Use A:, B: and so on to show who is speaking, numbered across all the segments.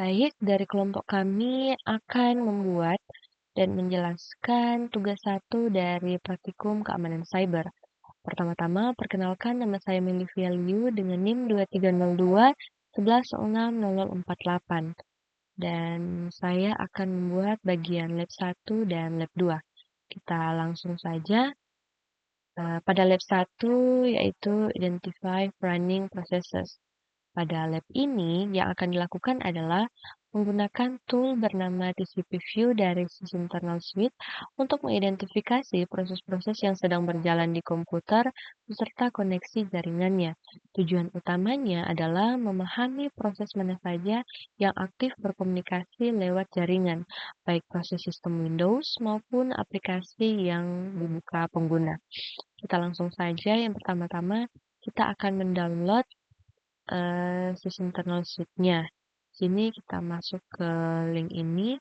A: Baik, dari kelompok kami akan membuat dan menjelaskan tugas satu dari praktikum keamanan cyber. Pertama-tama, perkenalkan nama saya Meli Value dengan NIM 2302 11060048. Dan saya akan membuat bagian lab 1 dan lab 2. Kita langsung saja. Pada lab 1 yaitu Identify Running Processes. Pada lab ini, yang akan dilakukan adalah menggunakan tool bernama TCP/View dari System Internal Suite untuk mengidentifikasi proses-proses yang sedang berjalan di komputer beserta koneksi jaringannya. Tujuan utamanya adalah memahami proses mana saja yang aktif berkomunikasi lewat jaringan, baik proses sistem Windows maupun aplikasi yang dibuka pengguna. Kita langsung saja, yang pertama-tama kita akan mendownload System Internal Suite-nya. Sini kita masuk ke link ini.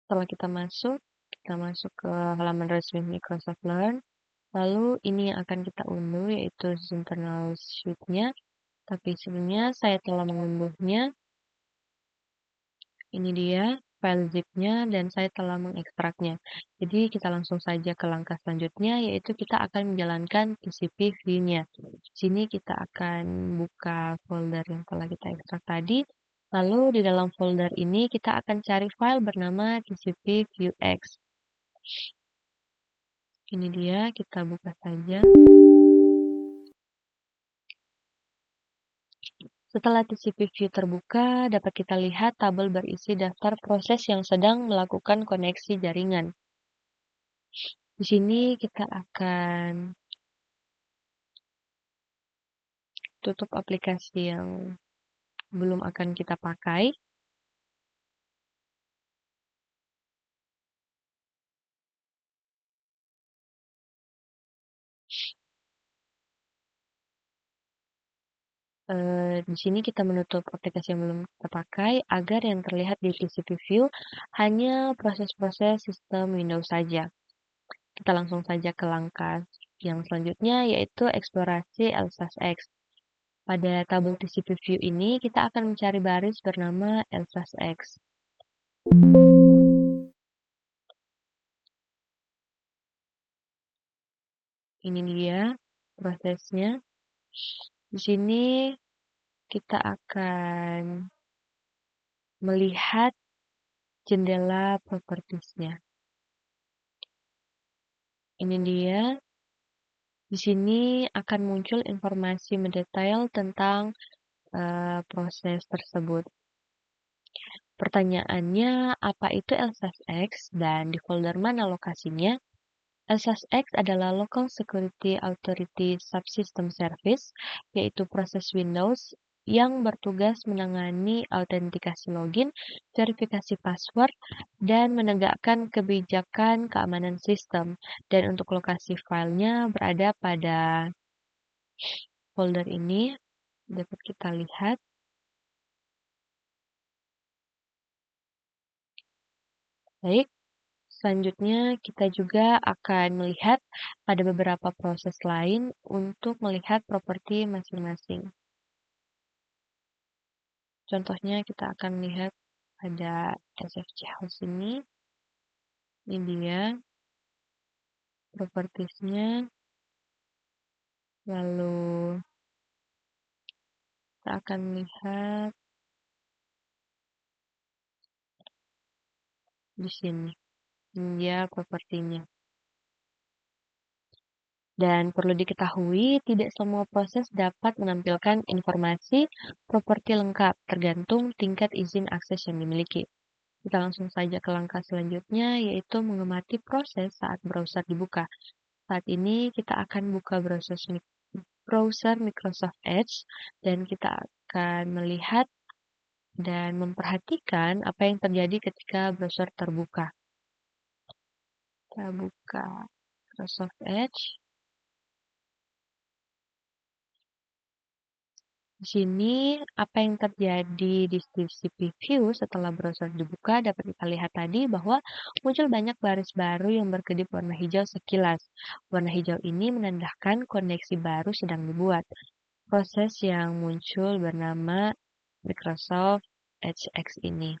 A: Setelah kita masuk ke halaman resmi Microsoft Learn. Lalu ini yang akan kita unduh yaitu System Internal Suite-nya. Tapi sebelumnya saya telah mengunduhnya. Ini dia file zip-nya dan saya telah mengekstraknya. Jadi kita langsung saja ke langkah selanjutnya, yaitu kita akan menjalankan TCP view-nya. Di sini kita akan buka folder yang telah kita ekstrak tadi. Lalu di dalam folder ini kita akan cari file bernama TCP view X. Ini dia, kita buka saja. Setelah TCP view terbuka, dapat kita lihat tabel berisi daftar proses yang sedang melakukan koneksi jaringan. Di sini kita akan tutup aplikasi yang belum akan kita pakai. Di sini kita menutup aplikasi yang belum kita pakai agar yang terlihat di TCP view hanya proses-proses sistem Windows saja. Kita langsung saja ke langkah yang selanjutnya, yaitu eksplorasi LSASS-X. Pada tabel TCP view ini, kita akan mencari baris bernama LSASS-X. Ini dia prosesnya. Di sini kita akan melihat jendela propertiesnya. Ini dia. Di sini akan muncul informasi mendetail tentang proses tersebut. Pertanyaannya, apa itu LSASS-X dan di folder mana lokasinya? LSASS-X adalah Local Security Authority Subsystem Service, yaitu proses Windows yang bertugas menangani autentikasi login, verifikasi password, dan menegakkan kebijakan keamanan sistem. Dan untuk lokasi filenya berada pada folder ini, dapat kita lihat. Baik, selanjutnya kita juga akan melihat pada beberapa proses lain untuk melihat properti masing-masing. Contohnya kita akan lihat ada SFC House ini dia propertiesnya, lalu kita akan lihat di sini, ini dia propertinya. Dan perlu diketahui, tidak semua proses dapat menampilkan informasi properti lengkap, tergantung tingkat izin akses yang dimiliki. Kita langsung saja ke langkah selanjutnya, yaitu mengamati proses saat browser dibuka. Saat ini kita akan buka browser Microsoft Edge, dan kita akan melihat dan memperhatikan apa yang terjadi ketika browser terbuka. Kita buka Microsoft Edge. Di sini, apa yang terjadi di CCP View setelah browser dibuka dapat kita lihat tadi bahwa muncul banyak baris baru yang berkedip warna hijau sekilas. Warna hijau ini menandakan koneksi baru sedang dibuat. Proses yang muncul bernama Microsoft Edge X ini.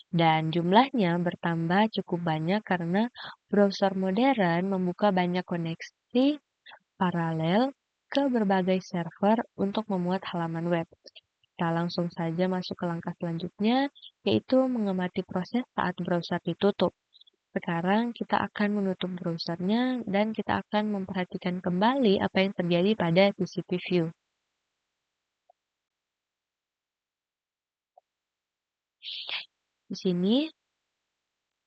A: Dan jumlahnya bertambah cukup banyak karena browser modern membuka banyak koneksi paralel ke berbagai server untuk memuat halaman web. Kita langsung saja masuk ke langkah selanjutnya, yaitu mengamati proses saat browser ditutup. Sekarang kita akan menutup browsernya dan kita akan memperhatikan kembali apa yang terjadi pada TCP View. Di sini,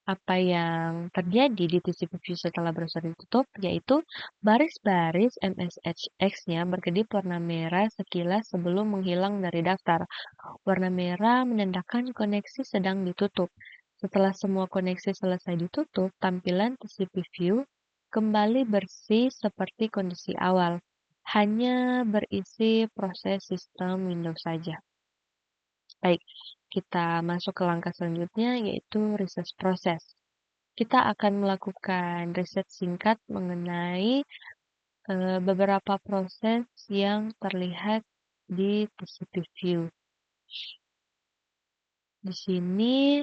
A: apa yang terjadi di TCP View setelah browser ditutup, yaitu baris-baris MSHX-nya berkedip warna merah sekilas sebelum menghilang dari daftar. Warna merah menandakan koneksi sedang ditutup. Setelah semua koneksi selesai ditutup, tampilan TCP View kembali bersih seperti kondisi awal. Hanya berisi proses sistem Windows saja. Baik, kita masuk ke langkah selanjutnya yaitu research proses. Kita akan melakukan riset singkat mengenai beberapa proses yang terlihat di TCP View. Di sini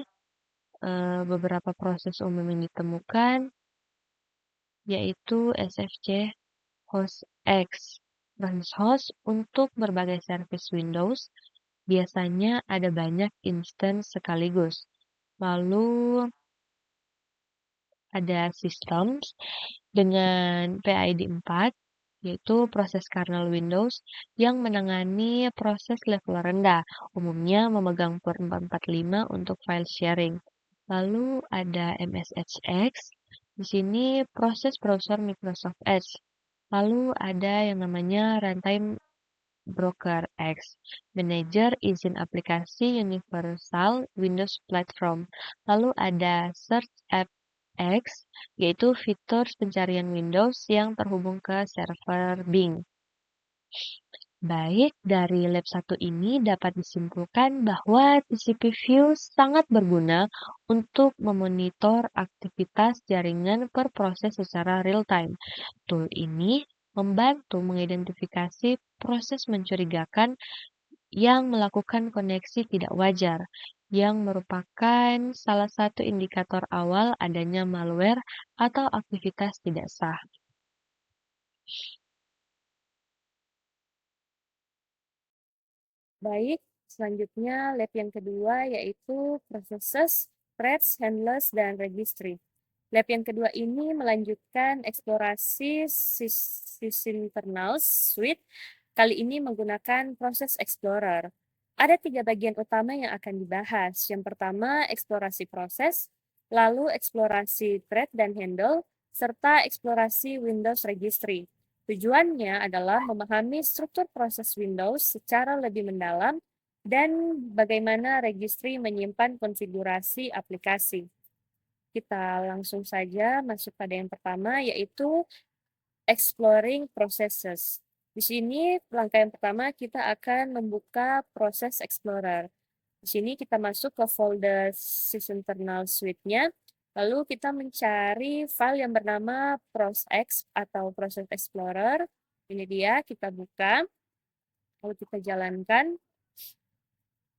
A: beberapa proses umum yang ditemukan yaitu SFC host X. Proses host untuk berbagai service Windows biasanya ada banyak instance sekaligus. Lalu ada systems dengan PID 4, yaitu proses kernel Windows yang menangani proses level rendah, umumnya memegang port 445 untuk file sharing. Lalu ada MSHX, di sini proses browser Microsoft Edge. Lalu ada yang namanya runtime Broker X, Manager Izin Aplikasi Universal Windows Platform. Lalu ada Search App X, yaitu fitur pencarian Windows yang terhubung ke server Bing. Baik, dari lab 1 ini dapat disimpulkan bahwa TCP View sangat berguna untuk memonitor aktivitas jaringan per proses secara real-time. Tool ini membantu mengidentifikasi proses mencurigakan yang melakukan koneksi tidak wajar, yang merupakan salah satu indikator awal adanya malware atau aktivitas tidak sah.
B: Baik, selanjutnya lab yang kedua yaitu processes, threads, handlers, dan registry. Lab yang kedua ini melanjutkan eksplorasi sysinternals suite, kali ini menggunakan proses explorer. Ada 3 bagian utama yang akan dibahas. Yang pertama, eksplorasi proses, lalu eksplorasi thread dan handle, serta eksplorasi Windows registry. Tujuannya adalah memahami struktur proses Windows secara lebih mendalam dan bagaimana registry menyimpan konfigurasi aplikasi. Kita langsung saja masuk pada yang pertama, yaitu exploring processes. Di sini langkah yang pertama kita akan membuka proses explorer. Di sini kita masuk ke folder sysinternal suite-nya, lalu kita mencari file yang bernama prosx atau process explorer. Ini dia, kita buka, lalu kita jalankan.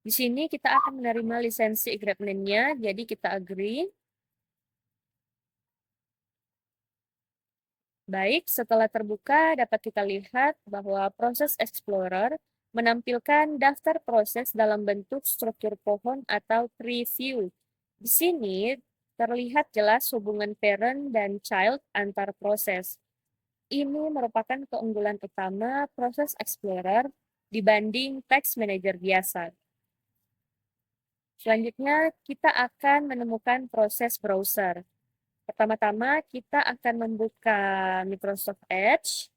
B: Di sini kita akan menerima lisensi agreement-nya, jadi kita agree. Baik, setelah terbuka dapat kita lihat bahwa proses Explorer menampilkan daftar proses dalam bentuk struktur pohon atau tree view. Di sini terlihat jelas hubungan parent dan child antar proses. Ini merupakan keunggulan utama proses Explorer dibanding text manager biasa. Selanjutnya, kita akan menemukan proses browser. Pertama-tama, kita akan membuka Microsoft Edge.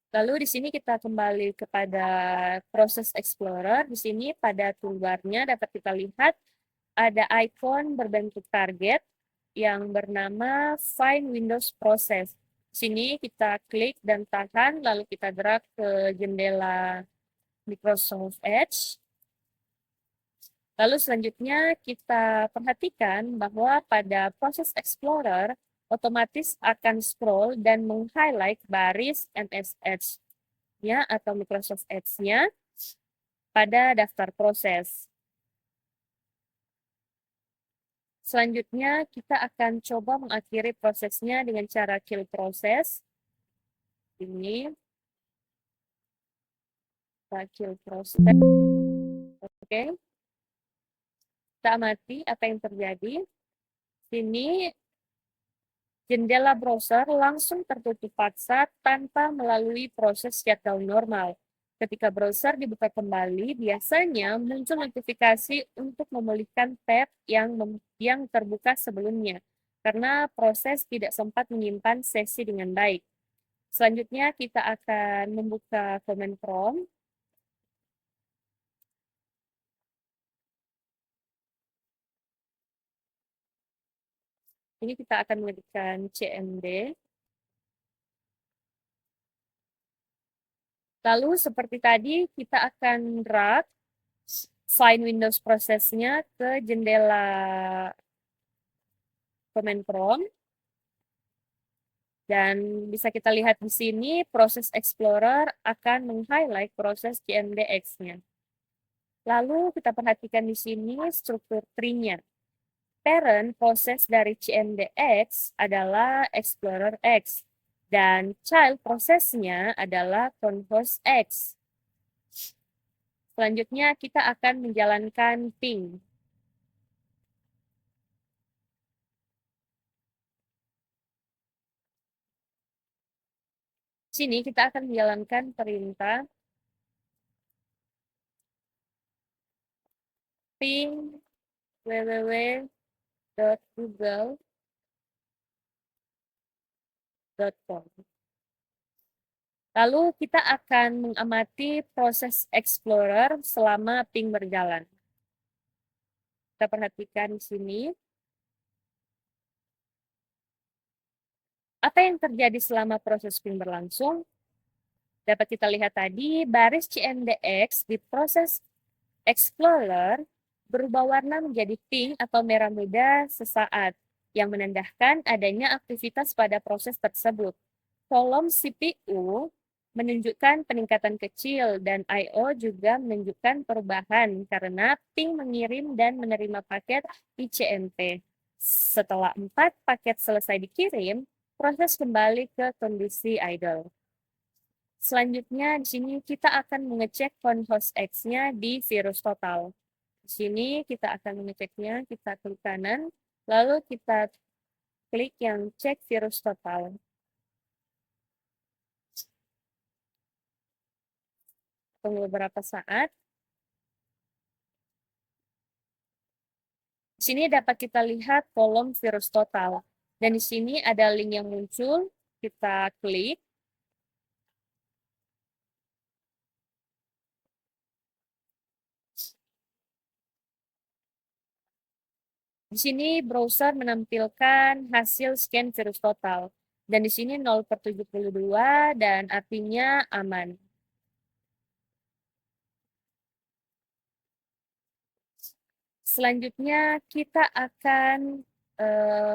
B: Lalu di sini kita kembali kepada proses Explorer. Di sini pada toolbar-nya dapat kita lihat ada icon berbentuk target. yang bernama Find Windows Process. Sini kita klik dan tahan, lalu kita drag ke jendela Microsoft Edge. Lalu selanjutnya kita perhatikan bahwa pada proses Explorer otomatis akan scroll dan meng-highlight baris MS Edge-nya atau Microsoft Edge-nya pada daftar proses. Selanjutnya kita akan coba mengakhiri prosesnya dengan cara kill proses. Ini kita kill proses. Oke. Kita amati apa yang terjadi. Sini jendela browser langsung tertutup paksa tanpa melalui proses shutdown normal. Ketika browser dibuka kembali, biasanya muncul notifikasi untuk memulihkan tab yang terbuka sebelumnya, karena proses tidak sempat menyimpan sesi dengan baik. Selanjutnya kita akan membuka command prompt. Ini kita akan mengetikkan cmd. Lalu seperti tadi, kita akan drag Find Windows prosesnya ke jendela command prompt. Dan bisa kita lihat di sini, proses Explorer akan meng-highlight proses CMDX-nya. Lalu kita perhatikan di sini struktur tree-nya. Parent proses dari CMDX adalah Explorer X, dan child prosesnya adalah Conhost X. Selanjutnya kita akan menjalankan ping. Sini kita akan menjalankan perintah ping www.google.com. Lalu kita akan mengamati proses Explorer selama ping berjalan. Kita perhatikan di sini. Apa yang terjadi selama proses ping berlangsung? Dapat kita lihat tadi, baris CMDX di proses Explorer berubah warna menjadi pink atau merah muda sesaat, yang menandakan adanya aktivitas pada proses tersebut. Kolom CPU menunjukkan peningkatan kecil dan I/O juga menunjukkan perubahan karena ping mengirim dan menerima paket ICMP. Setelah 4 paket selesai dikirim, proses kembali ke kondisi idle. Selanjutnya di sini kita akan mengecek conhost X-nya di virus total. Di sini kita akan mengeceknya, kita klik kanan, lalu kita klik yang cek virus total. Tunggu beberapa saat. Di sini dapat kita lihat kolom virus total. Dan di sini ada link yang muncul, kita klik. Di sini browser menampilkan hasil scan virus total. Dan di sini 0/72 dan artinya aman. Selanjutnya kita akan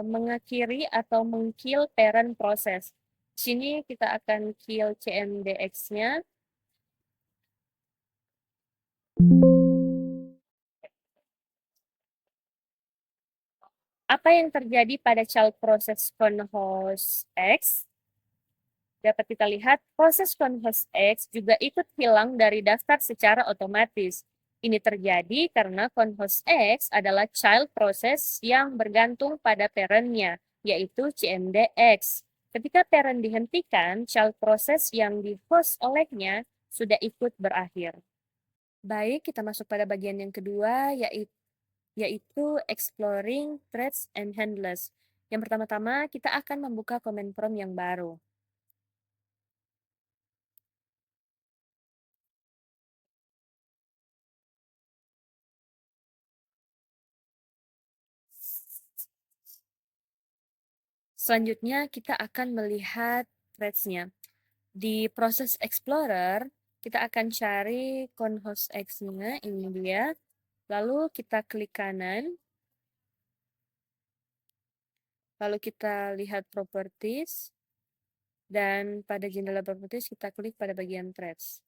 B: mengakhiri atau meng-kill parent proses. Di sini kita akan kill CMDX-nya. Apa yang terjadi pada child process conhost X? Dapat kita lihat proses conhost X juga ikut hilang dari daftar secara otomatis. Ini terjadi karena conhost X adalah child process yang bergantung pada parent-nya, yaitu CMDX. Ketika parent dihentikan, child process yang di-host olehnya sudah ikut berakhir. Baik, kita masuk pada bagian yang kedua, yaitu exploring threads and handlers. Yang pertama-tama, kita akan membuka command prompt yang baru. Selanjutnya kita akan melihat threads-nya. Di proses Explorer, kita akan cari conhost X-nya, ini dia. Lalu kita klik kanan, lalu kita lihat properties, dan pada jendela properties kita klik pada bagian threads.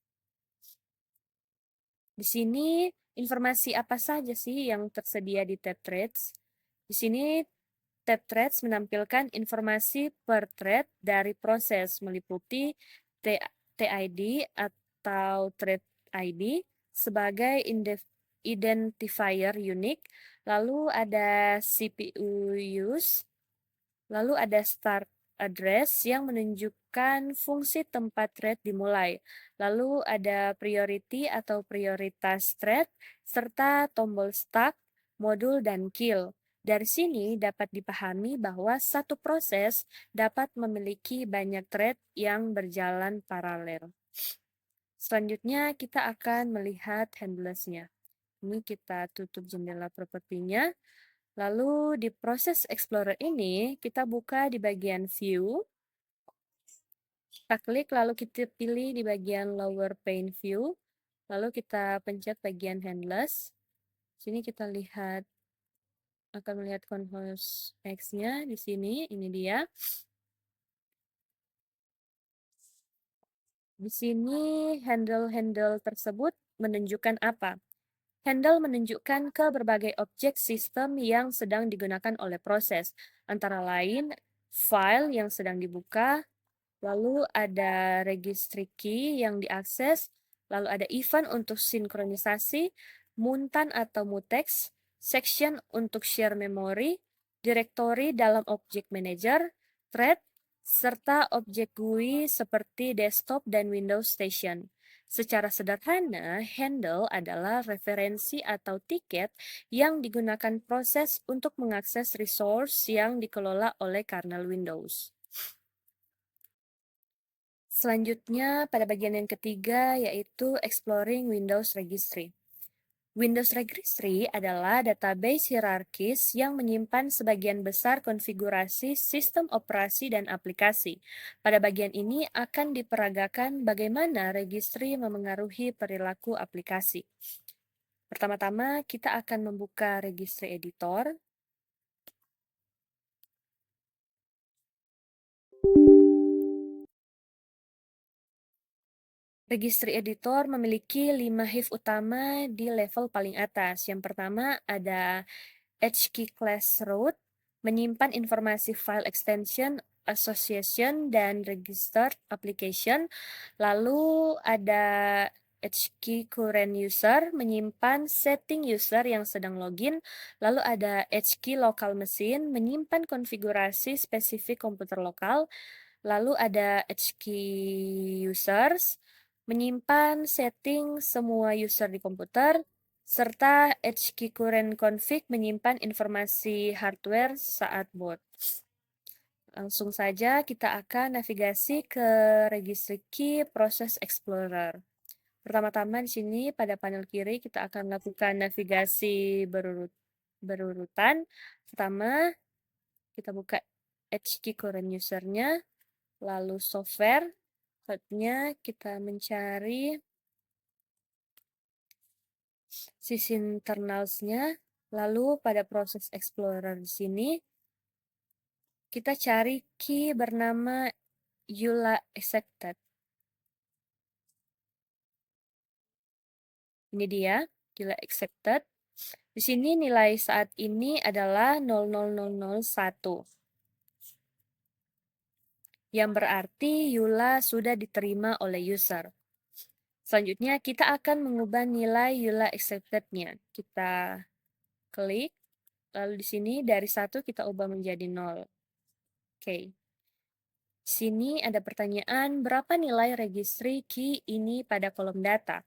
B: Di sini informasi apa saja sih yang tersedia di tab threads? Di sini tab threads menampilkan informasi per thread dari proses meliputi TID atau thread ID sebagai identifier unik, lalu ada CPU use, lalu ada start address yang menunjukkan fungsi tempat thread dimulai. Lalu ada priority atau prioritas thread, serta tombol start, modul, dan kill. Dari sini dapat dipahami bahwa satu proses dapat memiliki banyak thread yang berjalan paralel. Selanjutnya kita akan melihat handlers-nya. Ini kita tutup jendela propertinya. Lalu di proses Explorer ini, kita buka di bagian View. Kita klik, lalu kita pilih di bagian Lower Pane View. Lalu kita pencet bagian Handlers. Sini kita lihat, akan melihat conhost X-nya di sini, ini dia. Di sini handle-handle tersebut menunjukkan apa? Handle menunjukkan ke berbagai objek sistem yang sedang digunakan oleh proses, antara lain file yang sedang dibuka, lalu ada registry key yang diakses, lalu ada event untuk sinkronisasi, muntan atau mutex, section untuk share memory, directory dalam object manager, thread, serta objek GUI seperti desktop dan Windows Station. Secara sederhana, handle adalah referensi atau tiket yang digunakan proses untuk mengakses resource yang dikelola oleh kernel Windows. Selanjutnya, pada bagian yang ketiga, yaitu Exploring Windows Registry. Windows Registry adalah database hierarkis yang menyimpan sebagian besar konfigurasi sistem operasi dan aplikasi. Pada bagian ini akan diperagakan bagaimana registry memengaruhi perilaku aplikasi. Pertama-tama, kita akan membuka Registry Editor. Registry Editor memiliki 5 HIF utama di level paling atas. Yang pertama ada HKey class root, menyimpan informasi file extension, association, dan registered application. Lalu ada HKey current user, menyimpan setting user yang sedang login. Lalu ada HKey local machine, menyimpan konfigurasi spesifik komputer lokal. Lalu ada HKey users, menyimpan setting semua user di komputer, serta HKey current config menyimpan informasi hardware saat boot. Langsung saja kita akan navigasi ke registry key proses Explorer. Pertama-tama di sini pada panel kiri kita akan lakukan navigasi berurutan. Pertama, kita buka HKey current usernya, lalu software. Selanjutnya kita mencari sisi internalsnya, lalu pada proses Explorer di sini, kita cari key bernama EULA accepted. Ini dia, EULA accepted. Di sini nilai saat ini adalah 00001. Yang berarti EULA sudah diterima oleh user. Selanjutnya kita akan mengubah nilai EULA accepted-nya. Kita klik, lalu di sini dari 1 kita ubah menjadi 0. Oke. Di sini ada pertanyaan, berapa nilai registry key ini pada kolom data?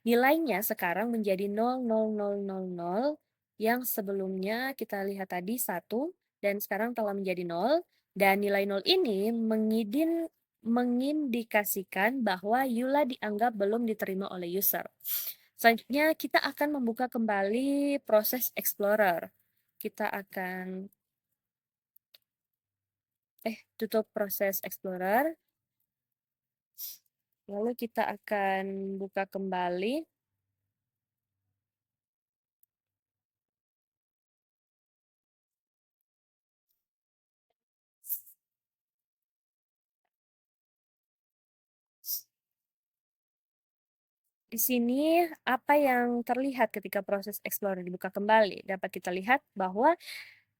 B: Nilainya sekarang menjadi 00000, yang sebelumnya kita lihat tadi 1, dan sekarang telah menjadi 0. Dan nilai 0 ini mengindikasikan bahwa EULA dianggap belum diterima oleh user. Selanjutnya kita akan membuka kembali proses Explorer. Kita akan tutup proses Explorer. Lalu kita akan buka kembali. Di sini apa yang terlihat ketika proses Explorer dibuka kembali? Dapat kita lihat bahwa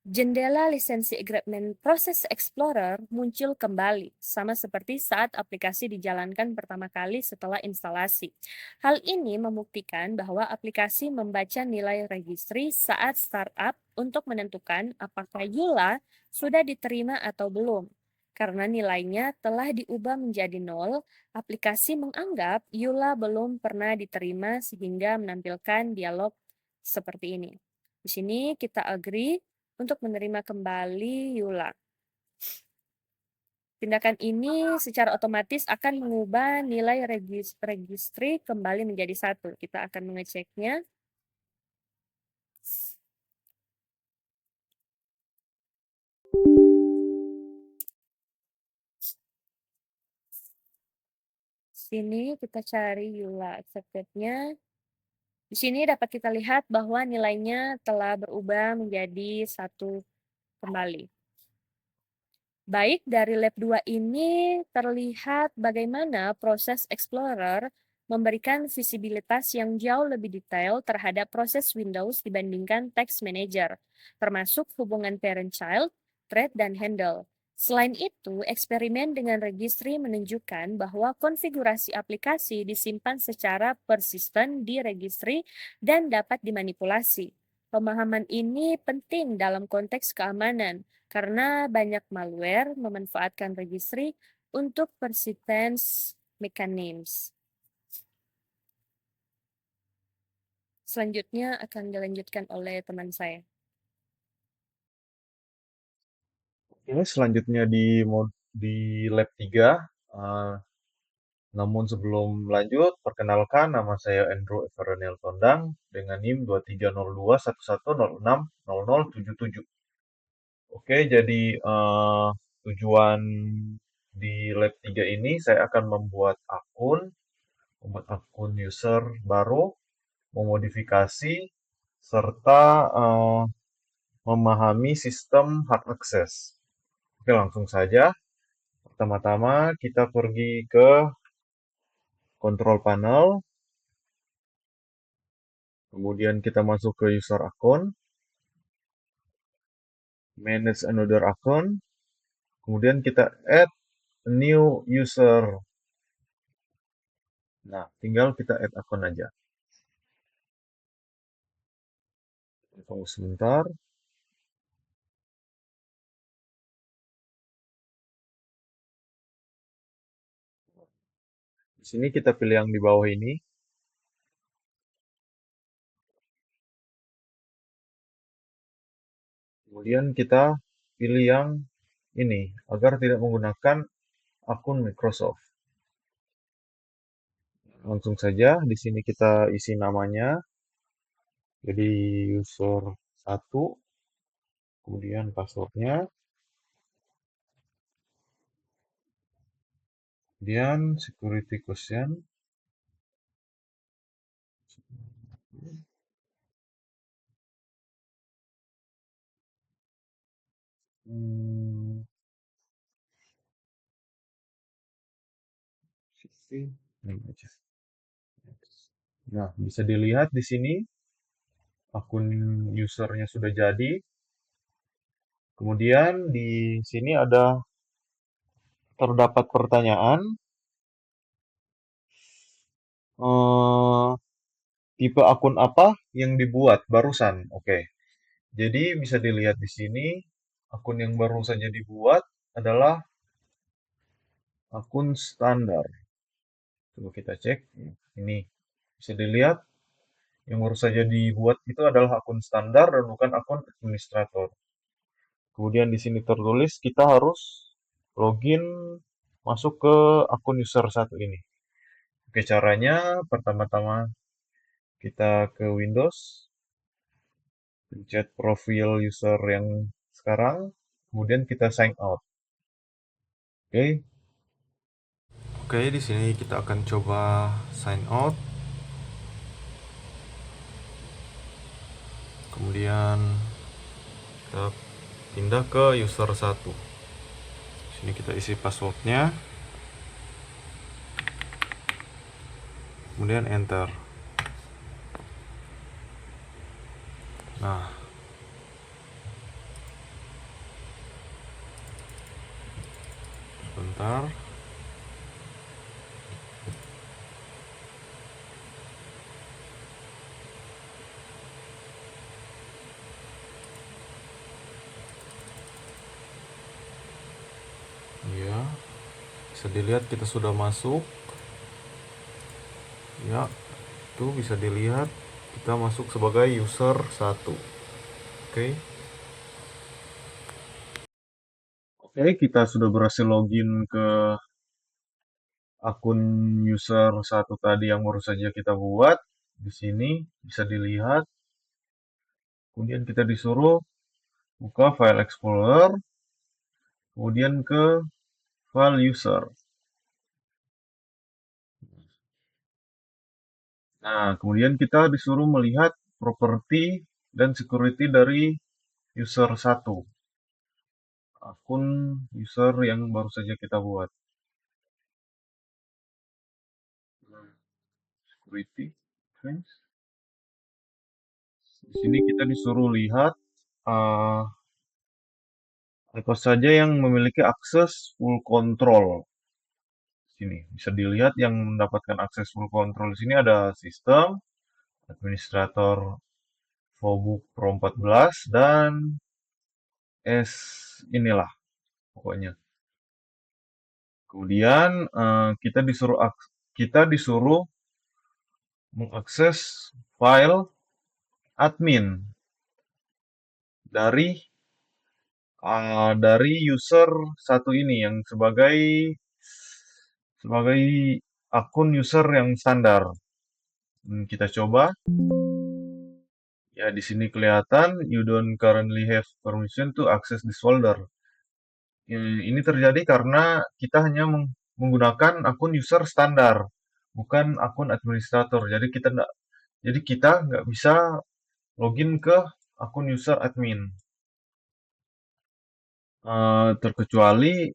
B: jendela lisensi agreement proses Explorer muncul kembali, sama seperti saat aplikasi dijalankan pertama kali setelah instalasi. Hal ini membuktikan bahwa aplikasi membaca nilai registry saat startup untuk menentukan apakah EULA sudah diterima atau belum. Karena nilainya telah diubah menjadi 0, aplikasi menganggap EULA belum pernah diterima sehingga menampilkan dialog seperti ini. Di sini kita agree untuk menerima kembali Yula. Tindakan ini secara otomatis akan mengubah nilai registry kembali menjadi 1. Kita akan mengeceknya. Sini kita cari Yula accepted-nya. Di sini dapat kita lihat bahwa nilainya telah berubah menjadi 1 kembali. Baik, dari lab 2 ini terlihat bagaimana proses Explorer memberikan visibilitas yang jauh lebih detail terhadap proses Windows dibandingkan Text Manager, termasuk hubungan parent-child, thread, dan handle. Selain itu, eksperimen dengan registry menunjukkan bahwa konfigurasi aplikasi disimpan secara persisten di registry dan dapat dimanipulasi. Pemahaman ini penting dalam konteks keamanan, karena banyak malware memanfaatkan registry untuk persistence mechanisms. Selanjutnya akan dilanjutkan oleh teman saya.
C: Ini selanjutnya di lab 3. Namun sebelum lanjut, perkenalkan nama saya Andrew Everoniel Tondang dengan NIM 230211006077. Oke, jadi tujuan di lab 3 ini saya akan membuat akun user baru, memodifikasi, serta memahami sistem hard access. Oke, langsung saja. Pertama-tama kita pergi ke control panel, kemudian kita masuk ke user account, manage another account, kemudian kita add a new user. Nah, tinggal kita add account aja. Tunggu sebentar. Di sini kita pilih yang di bawah ini. Kemudian kita pilih yang ini agar tidak menggunakan akun Microsoft. Langsung saja di sini kita isi namanya. Jadi user 1, kemudian passwordnya, kemudian security question. Hmm, ini aja. Nah, bisa dilihat di sini akun usernya sudah jadi. Kemudian di sini terdapat pertanyaan, eh, tipe akun apa yang dibuat barusan. Oke, jadi bisa dilihat di sini akun yang baru saja dibuat adalah akun standar. Coba kita cek. Ini bisa dilihat yang baru saja dibuat itu adalah akun standar dan bukan akun administrator. Kemudian di sini tertulis kita harus login masuk ke akun user 1 ini. Oke, caranya pertama-tama kita ke Windows, pencet profil user yang sekarang, kemudian kita sign out. Oke.
D: Oke, di sini kita akan coba sign out. Kemudian kita pindah ke user 1. Sini kita isi passwordnya. Kemudian enter. Nah, sebentar. Ya, bisa dilihat kita sudah masuk. Ya, itu bisa dilihat kita masuk sebagai user 1. Oke.
C: Oke, kita sudah berhasil login ke akun user 1 tadi yang baru saja kita buat. Di sini bisa dilihat. Kemudian kita disuruh buka file explorer, kemudian ke file user. Nah, kemudian kita disuruh melihat properti dan security dari user 1. Akun user yang baru saja kita buat. Security, thanks. Di sini kita disuruh lihat apa saja yang memiliki akses full control. Sini bisa dilihat yang mendapatkan akses full control di sini ada sistem, administrator Vbook Pro 14 dan S inilah pokoknya. Kemudian kita disuruh mengakses file admin dari user 1 ini yang sebagai akun user yang standar. Kita coba. Ya, di sini kelihatan you don't currently have permission to access this folder. Ini terjadi karena kita hanya menggunakan akun user standar, bukan akun administrator. Jadi kita nggak bisa login ke akun user admin. Terkecuali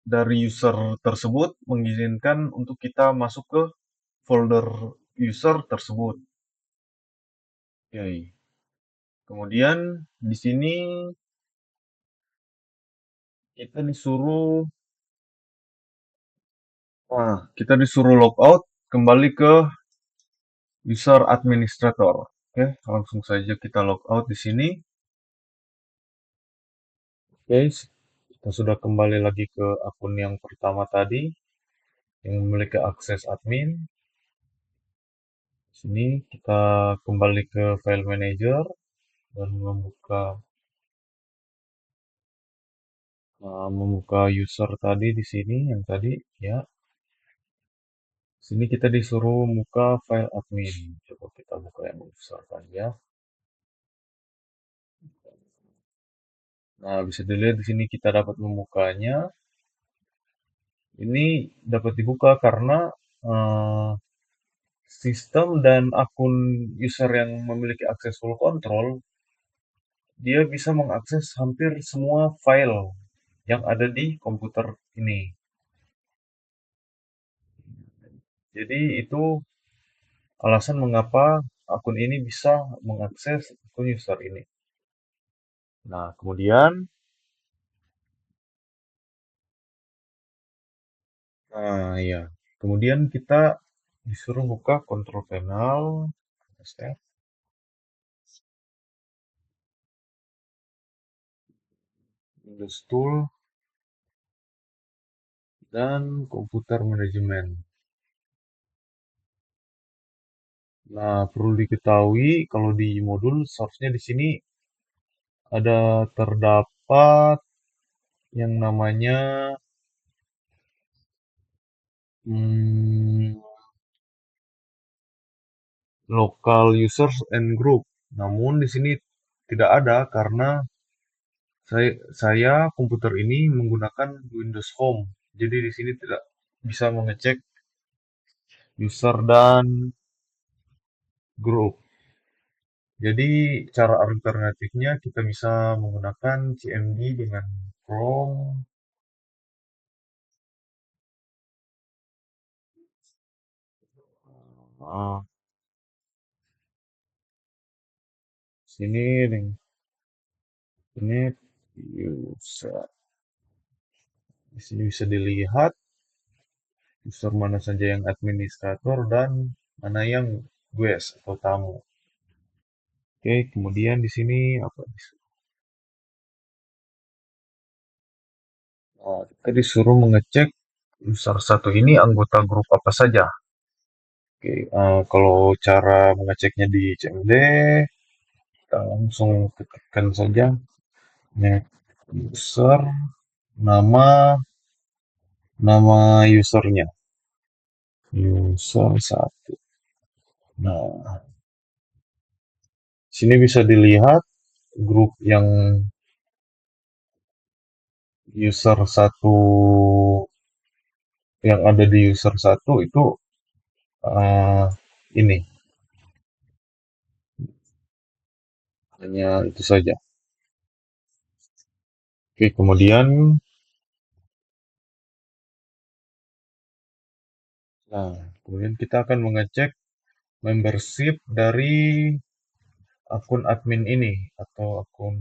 C: dari user tersebut mengizinkan untuk kita masuk ke folder user tersebut. Oke. Kemudian di sini kita disuruh logout kembali ke user administrator. Oke, langsung saja kita logout di sini. Oke, kita sudah kembali lagi ke akun yang pertama tadi yang memiliki akses admin. Sini kita kembali ke file manager dan membuka user tadi di sini yang tadi ya. Sini kita disuruh buka file admin. Coba kita buka yang user tadi ya. Nah, bisa dilihat di sini kita dapat membukanya. Ini dapat dibuka karena sistem dan akun user yang memiliki akses full control, dia bisa mengakses hampir semua file yang ada di komputer ini. Jadi itu alasan mengapa akun ini bisa mengakses akun user ini. Nah, kemudian ya. Kemudian kita disuruh buka control panel, Windows Tool, dan komputer manajemen. Nah, perlu diketahui kalau di modul source-nya di sini terdapat yang namanya hmm, local users and group. Namun di sini tidak ada karena saya komputer ini menggunakan Windows Home. Jadi di sini tidak bisa mengecek user dan grup. Jadi cara alternatifnya kita bisa menggunakan CMD dengan Chrome. Ah, sini dengan ini user. Di sini bisa dilihat user mana saja yang administrator dan mana yang guest atau tamu. Oke, kemudian di sini apa? Nah, kita disuruh mengecek user satu ini anggota grup apa saja. Oke, kalau cara mengeceknya di CMD, kita langsung ketikkan saja net user, nama nama usernya, user satu. Nah, sini bisa dilihat grup yang user satu yang ada di user satu itu ini hanya itu saja. Oke, kemudian kita akan mengecek membership dari akun admin ini atau akun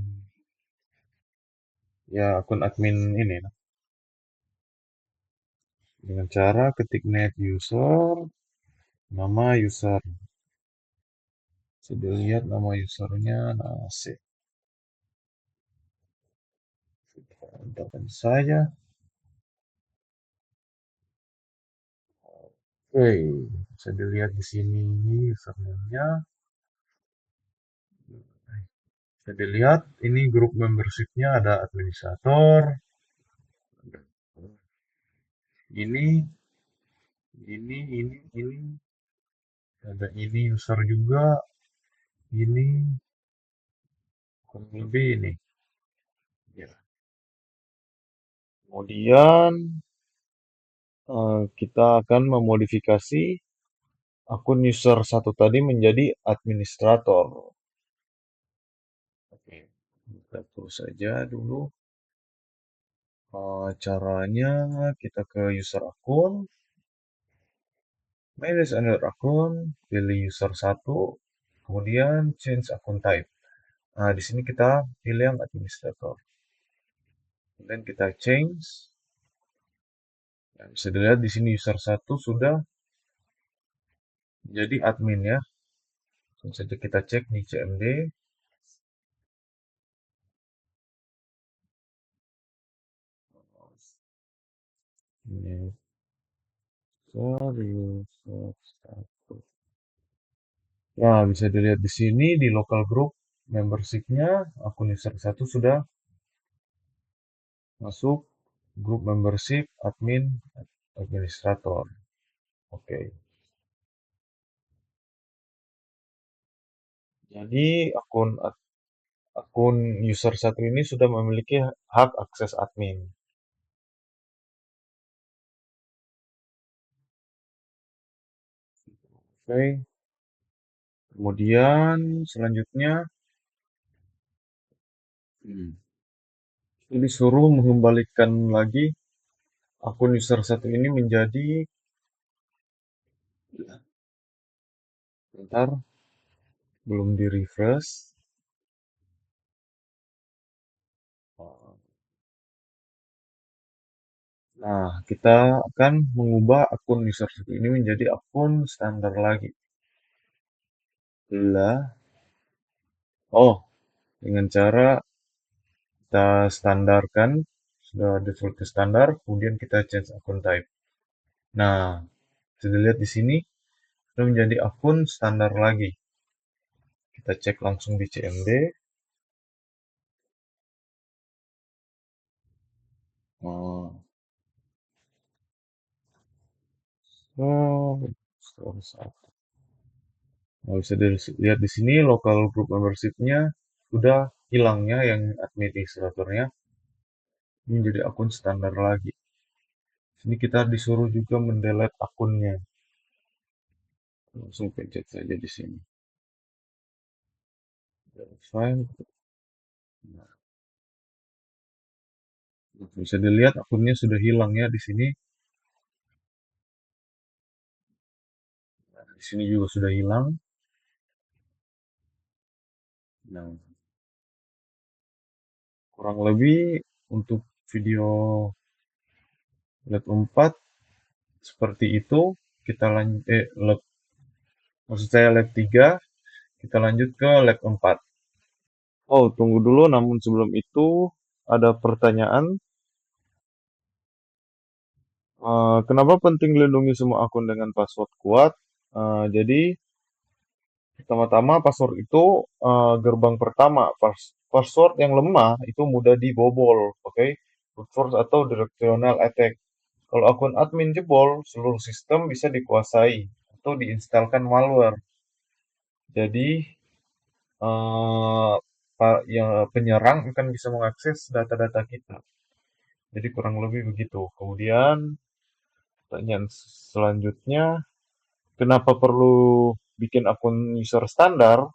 C: admin ini dengan cara ketik net user, nama user. Sudah lihat nama usernya, nah save. Entarkan saja. Oke, bisa dilihat di sini username-nya. Bisa dilihat ini grup membership-nya ada administrator, ini, ini, ada ini user juga, ini, kurang lebih ini. Ya. Kemudian kita akan memodifikasi akun user satu tadi menjadi administrator. Oke, kita terus saja dulu. Caranya kita ke user akun, manage another akun, pilih user satu, kemudian change akun type. Nah, di sini kita pilih yang administrator. Kemudian kita change. Nah, bisa dilihat di sini user satu sudah jadi admin ya. Langsung saja kita cek di CMD. Ini user satu. Ya, bisa dilihat di sini di local group membership-nya akun user satu sudah masuk grup membership admin administrator. Oke. Jadi akun user satu ini sudah memiliki hak akses admin. Oke. Kemudian selanjutnya disuruh mengembalikan lagi akun user satu ini menjadi bentar, belum di refresh. Nah, kita akan mengubah akun user satu ini menjadi akun standar lagi. Dengan cara kita standarkan, sudah default ke standar, kemudian kita change akun type. Nah, sudah lihat di sini, sudah menjadi akun standar lagi. Kita cek langsung di CMD. Nah, bisa dilihat di sini local group membership-nya sudah hilangnya yang administratornya menjadi akun standar lagi. Ini kita disuruh juga mendelete akunnya. Langsung pencet saja di sini. File. Nah, bisa dilihat akunnya sudah hilang ya di sini. Nah, di sini juga sudah hilang. Nah, kurang lebih untuk video lab 4 seperti itu. Kita lanjut maksud saya lab 3, kita lanjut ke lab 4. Oh, tunggu dulu, namun sebelum itu ada pertanyaan. Kenapa penting lindungi semua akun dengan password kuat? Jadi, pertama-tama password itu gerbang pertama. Password yang lemah itu mudah dibobol, oke? Brute force atau directional attack. Kalau akun admin jebol, seluruh sistem bisa dikuasai atau diinstalkan malware. Jadi, eh, yang penyerang akan bisa mengakses data-data kita. Jadi kurang lebih begitu. Kemudian pertanyaan selanjutnya, kenapa perlu bikin akun user standar?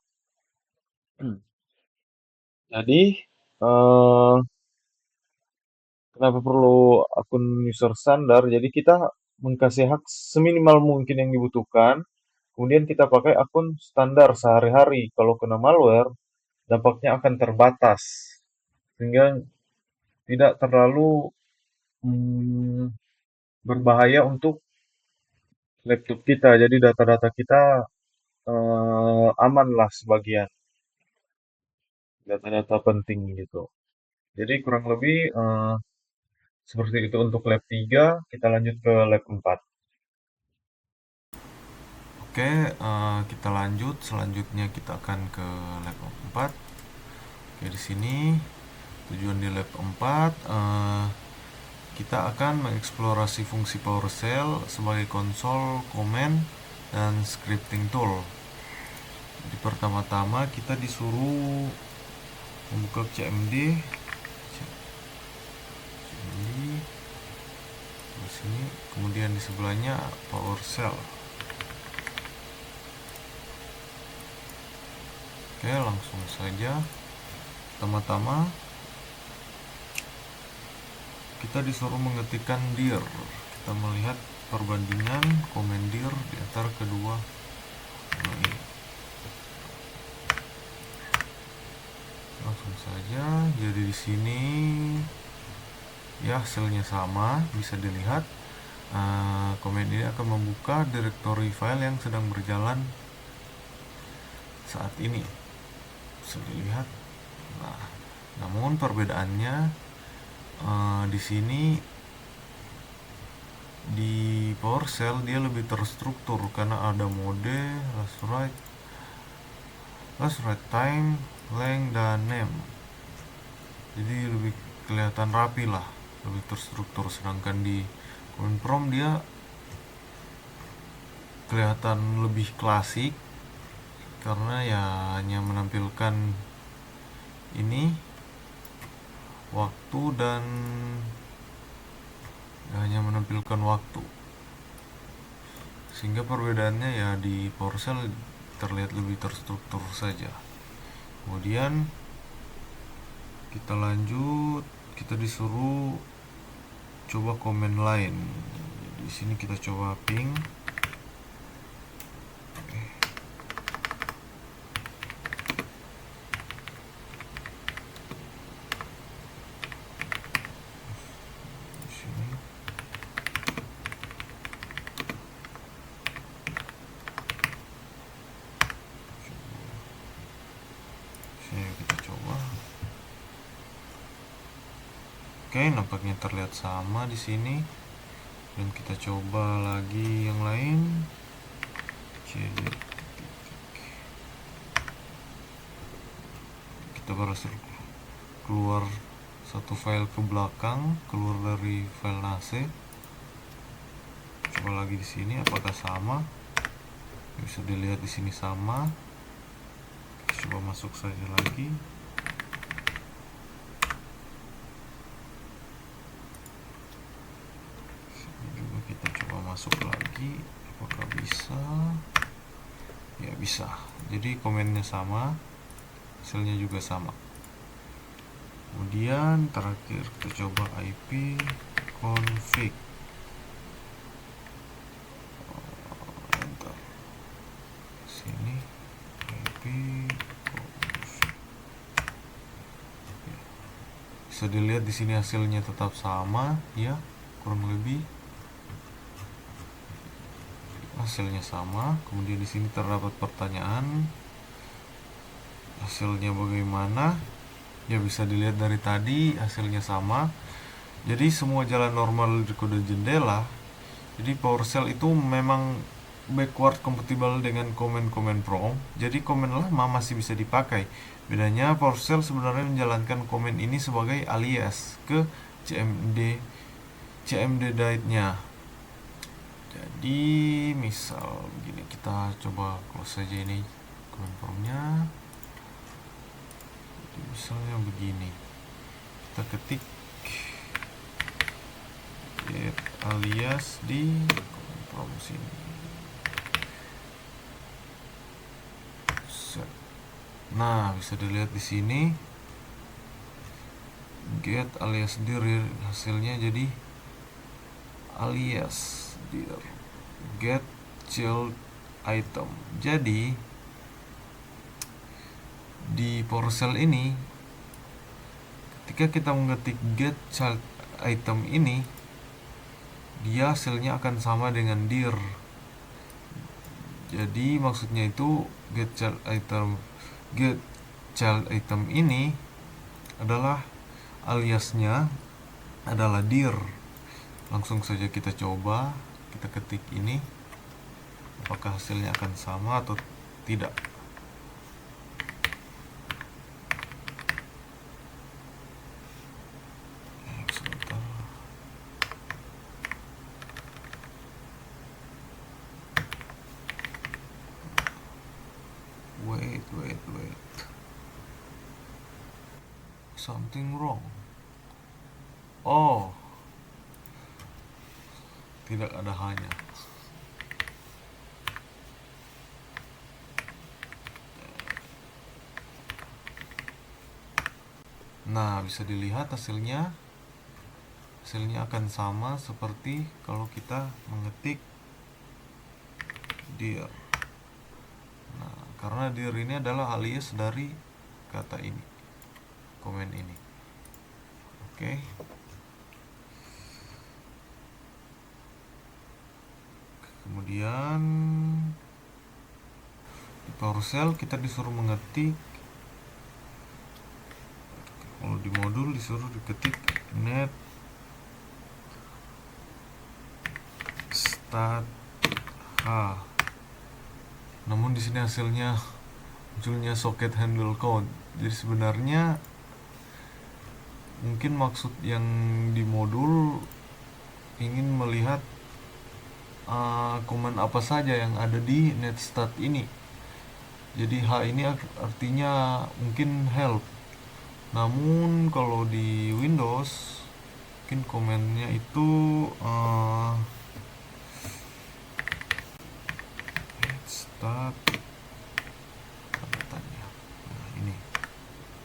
C: Jadi, eh, kenapa perlu akun user standar? Jadi kita mengkasih hak seminimal mungkin yang dibutuhkan. Kemudian kita pakai akun standar sehari-hari. Kalau kena malware, dampaknya akan terbatas. Sehingga tidak terlalu mm, berbahaya untuk laptop kita. Jadi data-data kita aman lah sebagian. Data-data penting gitu. Jadi kurang lebih seperti itu untuk lab 3, kita lanjut ke lab 4.
D: Oke, kita lanjut. Selanjutnya kita akan ke lab 4. Oke, di sini tujuan di lab 4 kita akan mengeksplorasi fungsi PowerShell sebagai konsol, command, dan scripting tool. Jadi pertama-tama kita disuruh membuka CMD di sini, kemudian di sebelahnya PowerShell. Oke, langsung saja. Pertama-tama kita disuruh mengetikkan dir. Kita melihat perbandingan komen dir di antara kedua ini. Langsung saja. Jadi di sini ya hasilnya sama, bisa dilihat. Komen ini akan membuka directory file yang sedang berjalan saat ini. Bisa dilihat. Nah, namun perbedaannya di sini di PowerShell dia lebih terstruktur karena ada mode, last write time, length, dan name. Jadi lebih kelihatan rapi lah, lebih terstruktur. Sedangkan di command prompt dia kelihatan lebih klasik karena ya hanya menampilkan ini waktu dan hanya menampilkan waktu, sehingga perbedaannya ya di PowerShell terlihat lebih terstruktur saja. Kemudian kita lanjut, kita disuruh coba komen lain. Di sini kita coba ping. Kita coba. Oke, nampaknya terlihat sama di sini. Dan kita coba lagi yang lain. Kita berhasil keluar satu file ke belakang, keluar dari file nase. Coba lagi di sini apakah sama? Bisa dilihat di sini sama. Coba masuk saja lagi. masuk lagi, apakah bisa? Ya bisa. Jadi komennya sama, hasilnya juga sama. Kemudian terakhir kita coba IP config. Enter. Sini IP config. Bisa dilihat di sini hasilnya tetap sama, ya, kurang lebih hasilnya sama. Kemudian di sini terdapat pertanyaan, hasilnya bagaimana? Ya bisa dilihat dari tadi hasilnya sama. Jadi semua jalan normal di kode jendela. Jadi PowerShell itu memang backward compatible dengan komen-komen prompt. Jadi komen lama masih bisa dipakai. Bedanya PowerShell sebenarnya menjalankan komen ini sebagai alias ke CMD DITE-nya. Jadi misal begini, kita coba close saja ini komen prompt-nya. Misalnya begini, kita ketik get alias di kolom sini. Nah, bisa dilihat di sini get alias dir, hasilnya jadi alias dir get child item. Jadi di PowerShell ini ketika kita mengetik get child item ini, dia hasilnya akan sama dengan dir. Jadi maksudnya itu get child item ini adalah aliasnya adalah dir. Langsung saja kita coba, kita ketik ini, apakah hasilnya akan sama atau tidak. Sebentar. Wait. Something wrong. Oh, tidak ada hanya. Nah, bisa dilihat hasilnya akan sama seperti kalau kita mengetik dir. Nah, karena dir ini adalah alias dari kata ini, komen ini. Oke. Kemudian di PowerShell kita disuruh mengetik, kalau di modul disuruh diketik net stat h. Namun di sini hasilnya munculnya socket handle code. Jadi sebenarnya mungkin maksud yang di modul ingin melihat komen apa saja yang ada di netstat ini. Jadi H ini artinya mungkin help. Namun kalau di Windows mungkin komennya itu netstat tanya. Nah, ini.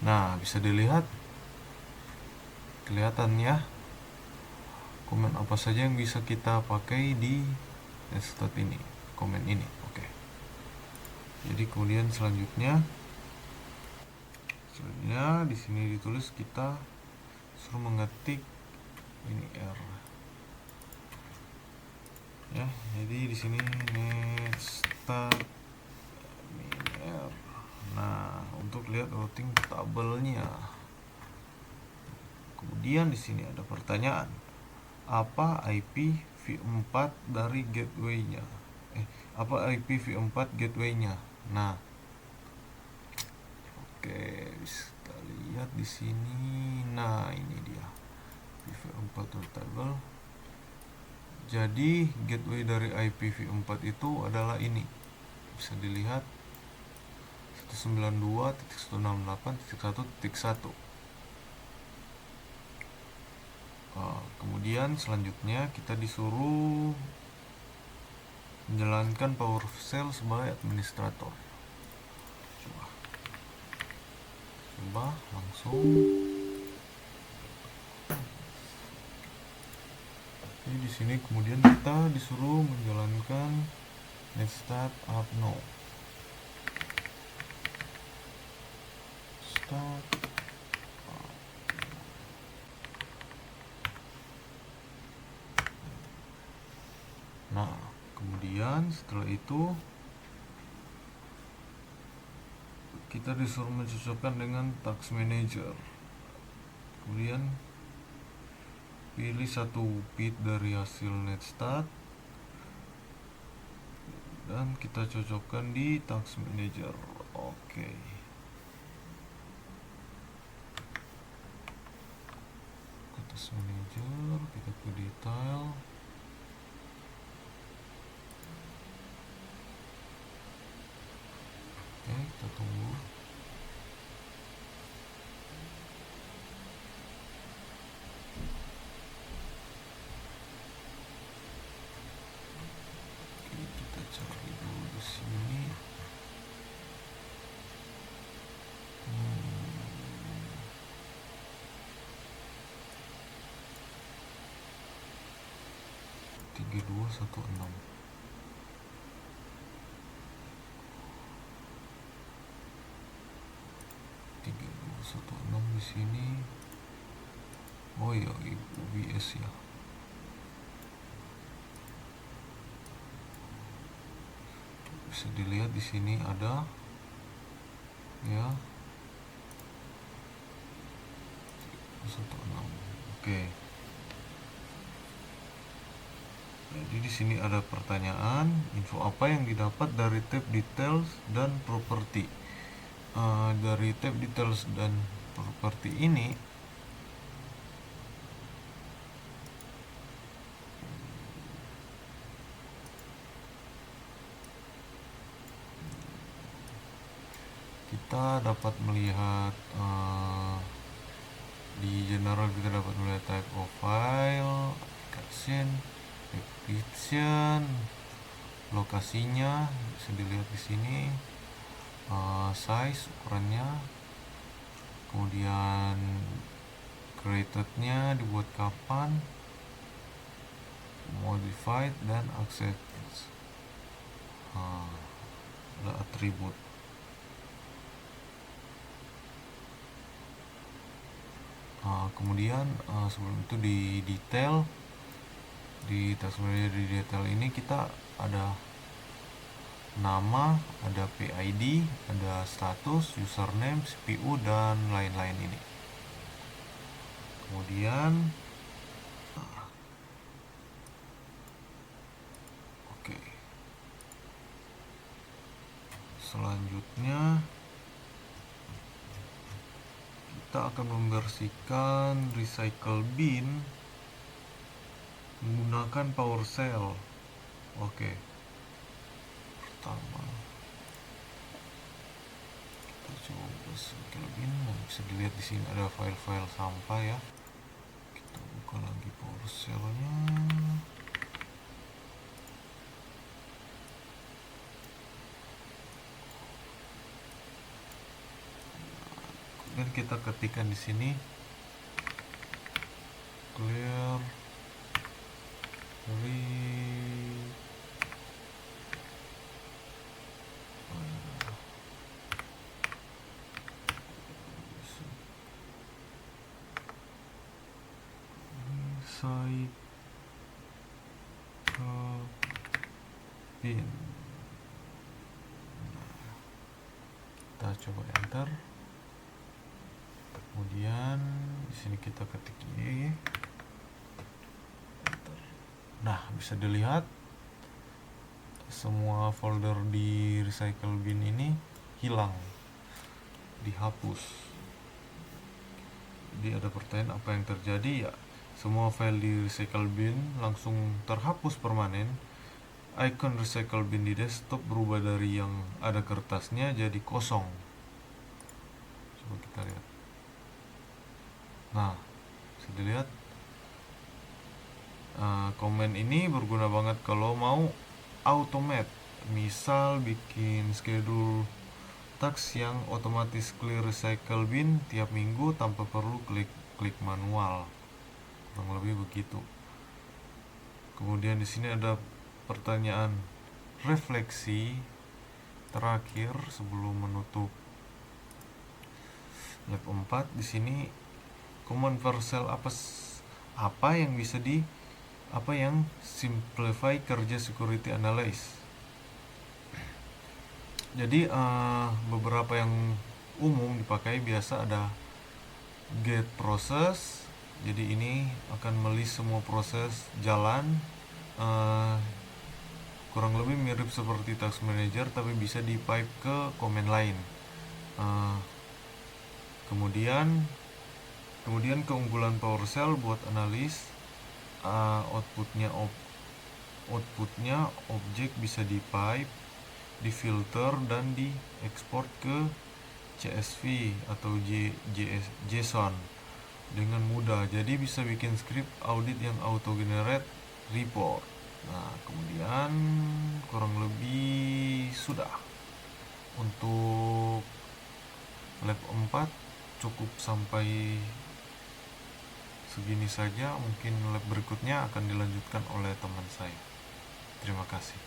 D: Nah, bisa dilihat kelihatannya komen apa saja yang bisa kita pakai di netstat ini, komen ini. Oke. Jadi kemudian selanjutnya di sini ditulis kita suruh mengetik ini R. Ya, jadi di sini netstat R. Nah, untuk lihat routing tabelnya. Kemudian di sini ada pertanyaan. Apa IP v4 dari gateway-nya? Apa IP v4 gateway-nya? Nah, oke, bisa kita lihat di sini. Nah, ini dia v4 table. Jadi gateway dari IP v4 itu adalah ini. Bisa dilihat 192.168.1.1. Kemudian selanjutnya kita disuruh menjalankan PowerShell sebagai administrator. Coba langsung. Jadi di sini kemudian kita disuruh menjalankan Netstat up now. Start. Nah, kemudian setelah itu kita disuruh mencocokkan dengan Task Manager. Kemudian pilih satu bit dari hasil Netstat dan kita cocokkan di Task Manager. Oke. Ke Task Manager, kita ke detail. Oke, kita tunggu. Oke, kita cari dulu di sini. Tiga dua satu enam. Di sini. Oh ya, UBS ya. Bisa dilihat di sini ada ya 16. Oke. Jadi di sini ada pertanyaan, info apa yang didapat dari tab details dan property. Dari tab details dan property ini kita dapat melihat di general kita dapat melihat type of file, application, description, lokasinya bisa dilihat di sini, size ukurannya, kemudian creatednya dibuat kapan, modified dan acceptance. Ada atribut. Kemudian sebelum itu di detail, di task manager di detail ini kita ada nama, ada PID, ada status, username, CPU dan lain-lain ini. Kemudian oke. Selanjutnya kita akan membersihkan recycle bin menggunakan PowerShell. Oke. Pertama kita coba recycle bin. Bisa dilihat di sini ada file-file sampah ya. Kita buka lagi PowerShell-nya. Dan kita ketikkan di sini clear recycle bin. Kita coba enter. Kemudian di sini kita ketik ini. Enter. Nah, bisa dilihat semua folder di recycle bin ini hilang, dihapus. Jadi ada pertanyaan apa yang terjadi ya? Semua file di recycle bin langsung terhapus permanen. Icon recycle bin di desktop berubah dari yang ada kertasnya jadi kosong. Coba kita lihat. Nah, bisa dilihat komen ini berguna banget kalau mau automate, misal bikin schedule task yang otomatis clear recycle bin tiap minggu tanpa perlu klik manual, kurang lebih begitu. Kemudian di sini ada pertanyaan refleksi terakhir sebelum menutup lab 4. Di sini common Vercel apa yang bisa yang simplify kerja security analyst. Jadi beberapa yang umum dipakai biasa ada get proses. Jadi ini akan melist semua proses jalan, kurang lebih mirip seperti task manager tapi bisa di pipe ke command line. Kemudian keunggulan PowerShell buat analis, outputnya objek bisa di pipe, di filter dan di export ke CSV atau JSON dengan mudah. Jadi bisa bikin script audit yang auto generate report. Nah, kemudian kurang lebih sudah untuk lab 4 cukup sampai segini saja. Mungkin lab berikutnya akan dilanjutkan oleh teman saya. Terima kasih.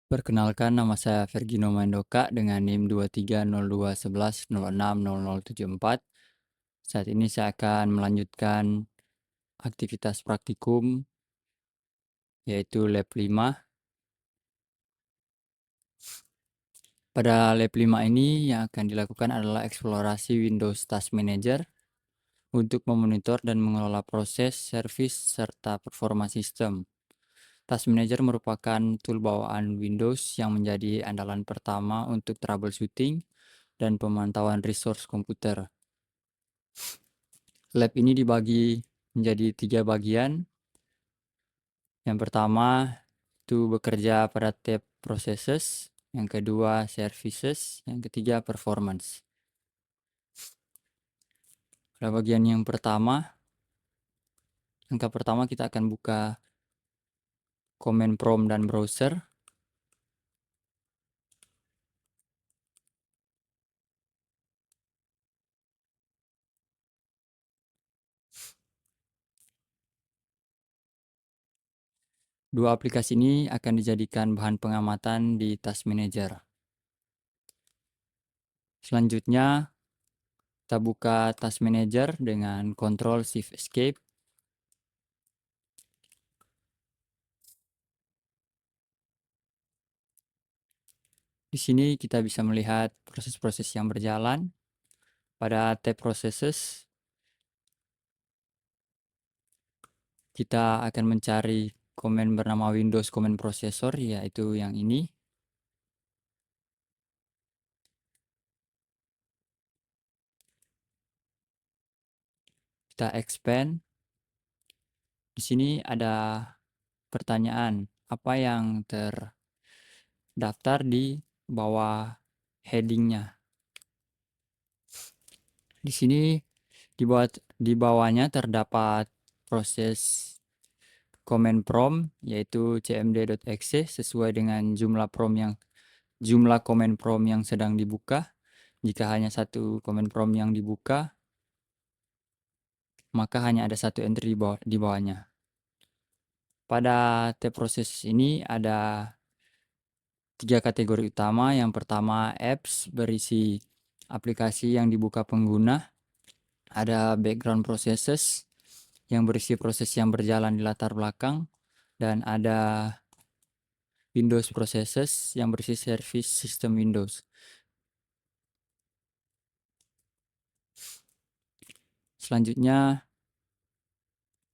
E: Perkenalkan, nama saya Vergino Mandoka dengan NIM 230211060074. Saat ini saya akan melanjutkan aktivitas praktikum yaitu lab 5. Pada lab 5 ini yang akan dilakukan adalah eksplorasi Windows Task Manager untuk memonitor dan mengelola proses, service, serta performa sistem. Task Manager merupakan tool bawaan Windows yang menjadi andalan pertama untuk troubleshooting dan pemantauan resource komputer. Lab ini dibagi menjadi 3 bagian. Yang pertama itu bekerja pada tab processes, yang kedua services, yang ketiga performance. Pada bagian yang pertama, langkah pertama kita akan buka command prompt dan browser. Dua aplikasi ini akan dijadikan bahan pengamatan di Task Manager. Selanjutnya, kita buka Task Manager dengan Ctrl Shift Escape. Di sini kita bisa melihat proses-proses yang berjalan. Pada tab Processes, kita akan mencari command bernama Windows Command Processor, yaitu yang ini. Kita expand. Di sini ada pertanyaan, apa yang terdaftar di bawah headingnya. Di sini di bawahnya terdapat proses command prompt yaitu cmd.exe sesuai dengan jumlah command prompt yang sedang dibuka. Jika hanya satu command prompt yang dibuka, maka hanya ada satu entry di bawahnya. Pada tab proses ini ada 3 kategori utama. Yang pertama apps, berisi aplikasi yang dibuka pengguna. Ada background processes yang berisi proses yang berjalan di latar belakang, dan ada Windows processes yang berisi service sistem Windows.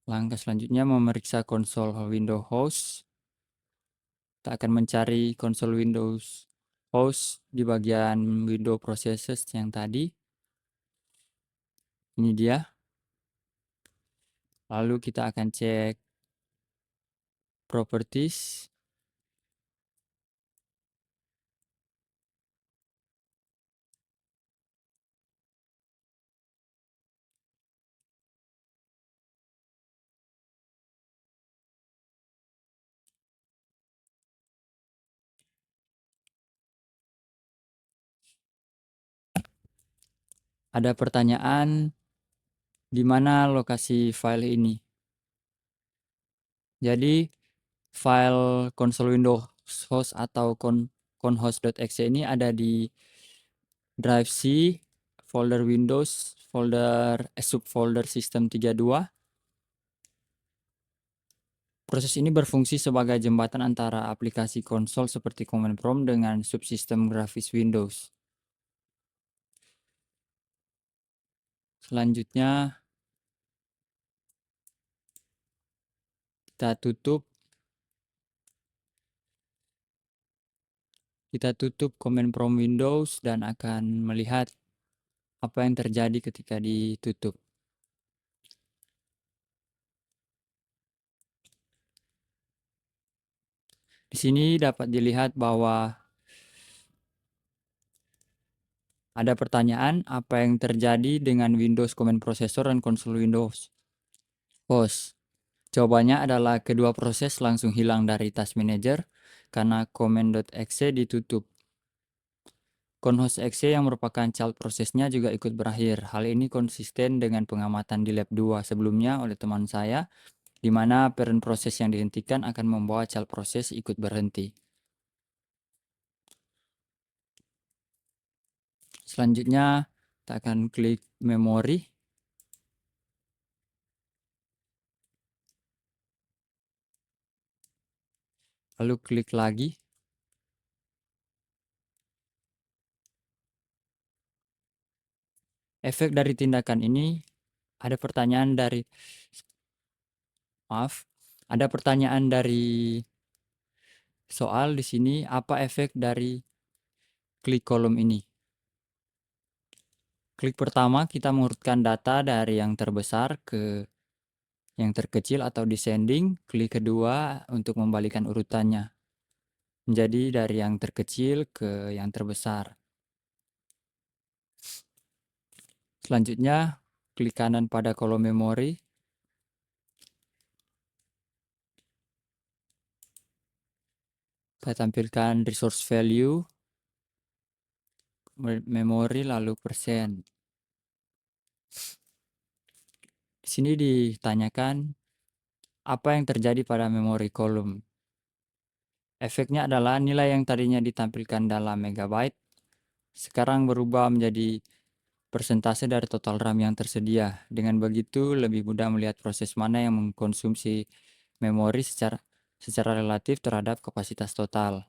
E: Langkah selanjutnya memeriksa konsol Windows host. Kita akan mencari konsol Windows host di bagian Windows processes yang tadi. Ini dia. Lalu kita akan cek properties. ada pertanyaan di mana lokasi file ini. Jadi file console Windows host atau conhost.exe ini ada di drive C, folder Windows, subfolder System 32. Proses ini berfungsi sebagai jembatan antara aplikasi konsol seperti Command Prompt dengan subsistem grafis Windows. Selanjutnya kita tutup Command Prompt Windows dan akan melihat apa yang terjadi ketika ditutup. Di sini dapat dilihat bahwa ada pertanyaan apa yang terjadi dengan Windows Command Processor dan konsol Windows host. Jawabannya adalah kedua proses langsung hilang dari Task Manager karena command.exe ditutup. Conhost.exe yang merupakan child prosesnya juga ikut berakhir. Hal ini konsisten dengan pengamatan di lab 2 sebelumnya oleh teman saya, di mana parent proses yang dihentikan akan membawa child proses ikut berhenti. Selanjutnya, kita akan klik memori. Lalu klik lagi. Efek dari tindakan ini, ada pertanyaan dari soal di sini, apa efek dari klik kolom ini? Klik pertama kita mengurutkan data dari yang terbesar ke yang terkecil atau descending. Klik kedua untuk membalikan urutannya menjadi dari yang terkecil ke yang terbesar. Selanjutnya, klik kanan pada kolom memori. Saya tampilkan resource value, memori, lalu persen. Di sini ditanyakan apa yang terjadi pada memori kolom. Efeknya adalah nilai yang tadinya ditampilkan dalam megabyte sekarang berubah menjadi persentase dari total RAM yang tersedia. Dengan begitu lebih mudah melihat proses mana yang mengkonsumsi memori secara relatif terhadap kapasitas total.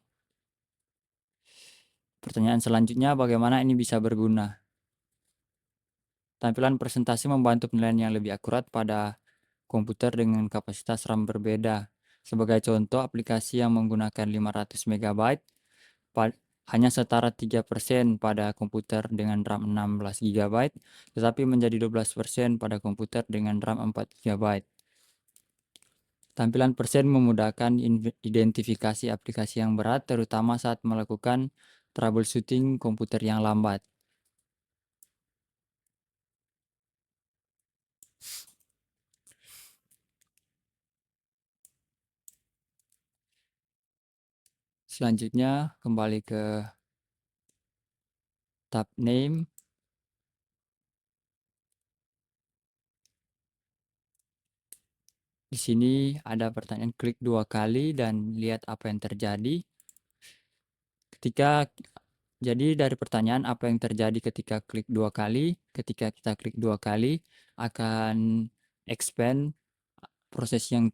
E: Pertanyaan selanjutnya, bagaimana ini bisa berguna? Tampilan presentasi membantu penilaian yang lebih akurat pada komputer dengan kapasitas RAM berbeda. Sebagai contoh, aplikasi yang menggunakan 500 MB hanya setara 3% pada komputer dengan RAM 16 GB, tetapi menjadi 12% pada komputer dengan RAM 4 GB. Tampilan persen memudahkan identifikasi aplikasi yang berat, terutama saat melakukan troubleshooting komputer yang lambat. Selanjutnya, kembali ke tab name. Di sini ada pertanyaan, klik 2 kali dan lihat apa yang terjadi. Jadi dari pertanyaan apa yang terjadi ketika klik 2 kali, ketika kita klik 2 kali akan expand proses yang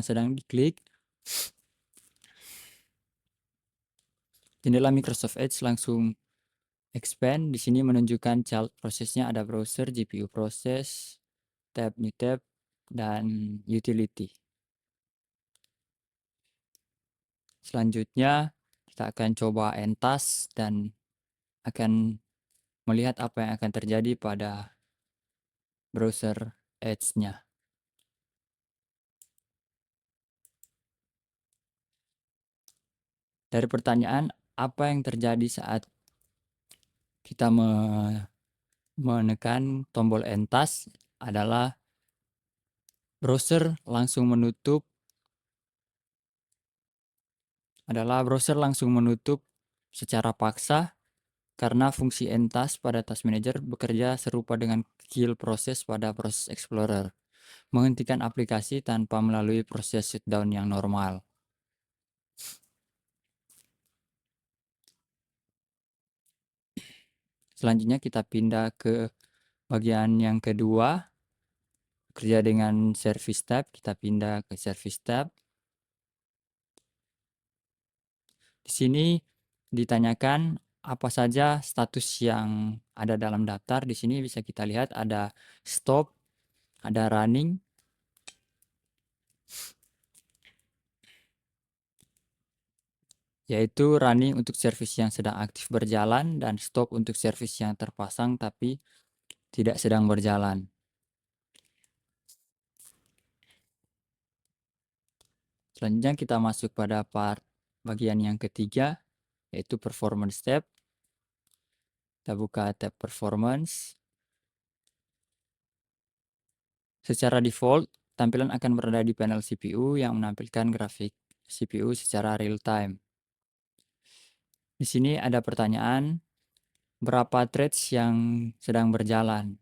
E: sedang diklik. Jendela Microsoft Edge langsung expand. Di sini menunjukkan child prosesnya ada browser, GPU proses, tab, new tab, dan utility. Selanjutnya kita akan coba end task dan akan melihat apa yang akan terjadi pada browser Edge-nya. Dari pertanyaan, apa yang terjadi saat kita menekan tombol end task adalah browser langsung menutup secara paksa karena fungsi entas pada Task Manager bekerja serupa dengan kill proses pada proses Explorer, menghentikan aplikasi tanpa melalui proses shutdown yang normal. Selanjutnya kita pindah ke bagian yang kedua, kerja dengan Service tab. Kita pindah ke Service tab. Di sini ditanyakan apa saja status yang ada dalam daftar. Di sini bisa kita lihat ada stop, ada running, yaitu running untuk service yang sedang aktif berjalan dan stop untuk service yang terpasang tapi tidak sedang berjalan. Selanjutnya kita masuk pada part bagian yang ketiga, yaitu performance tab. Kita buka tab performance. Secara default, tampilan akan berada di panel CPU yang menampilkan grafik CPU secara real time. Di sini ada pertanyaan, berapa threads yang sedang berjalan?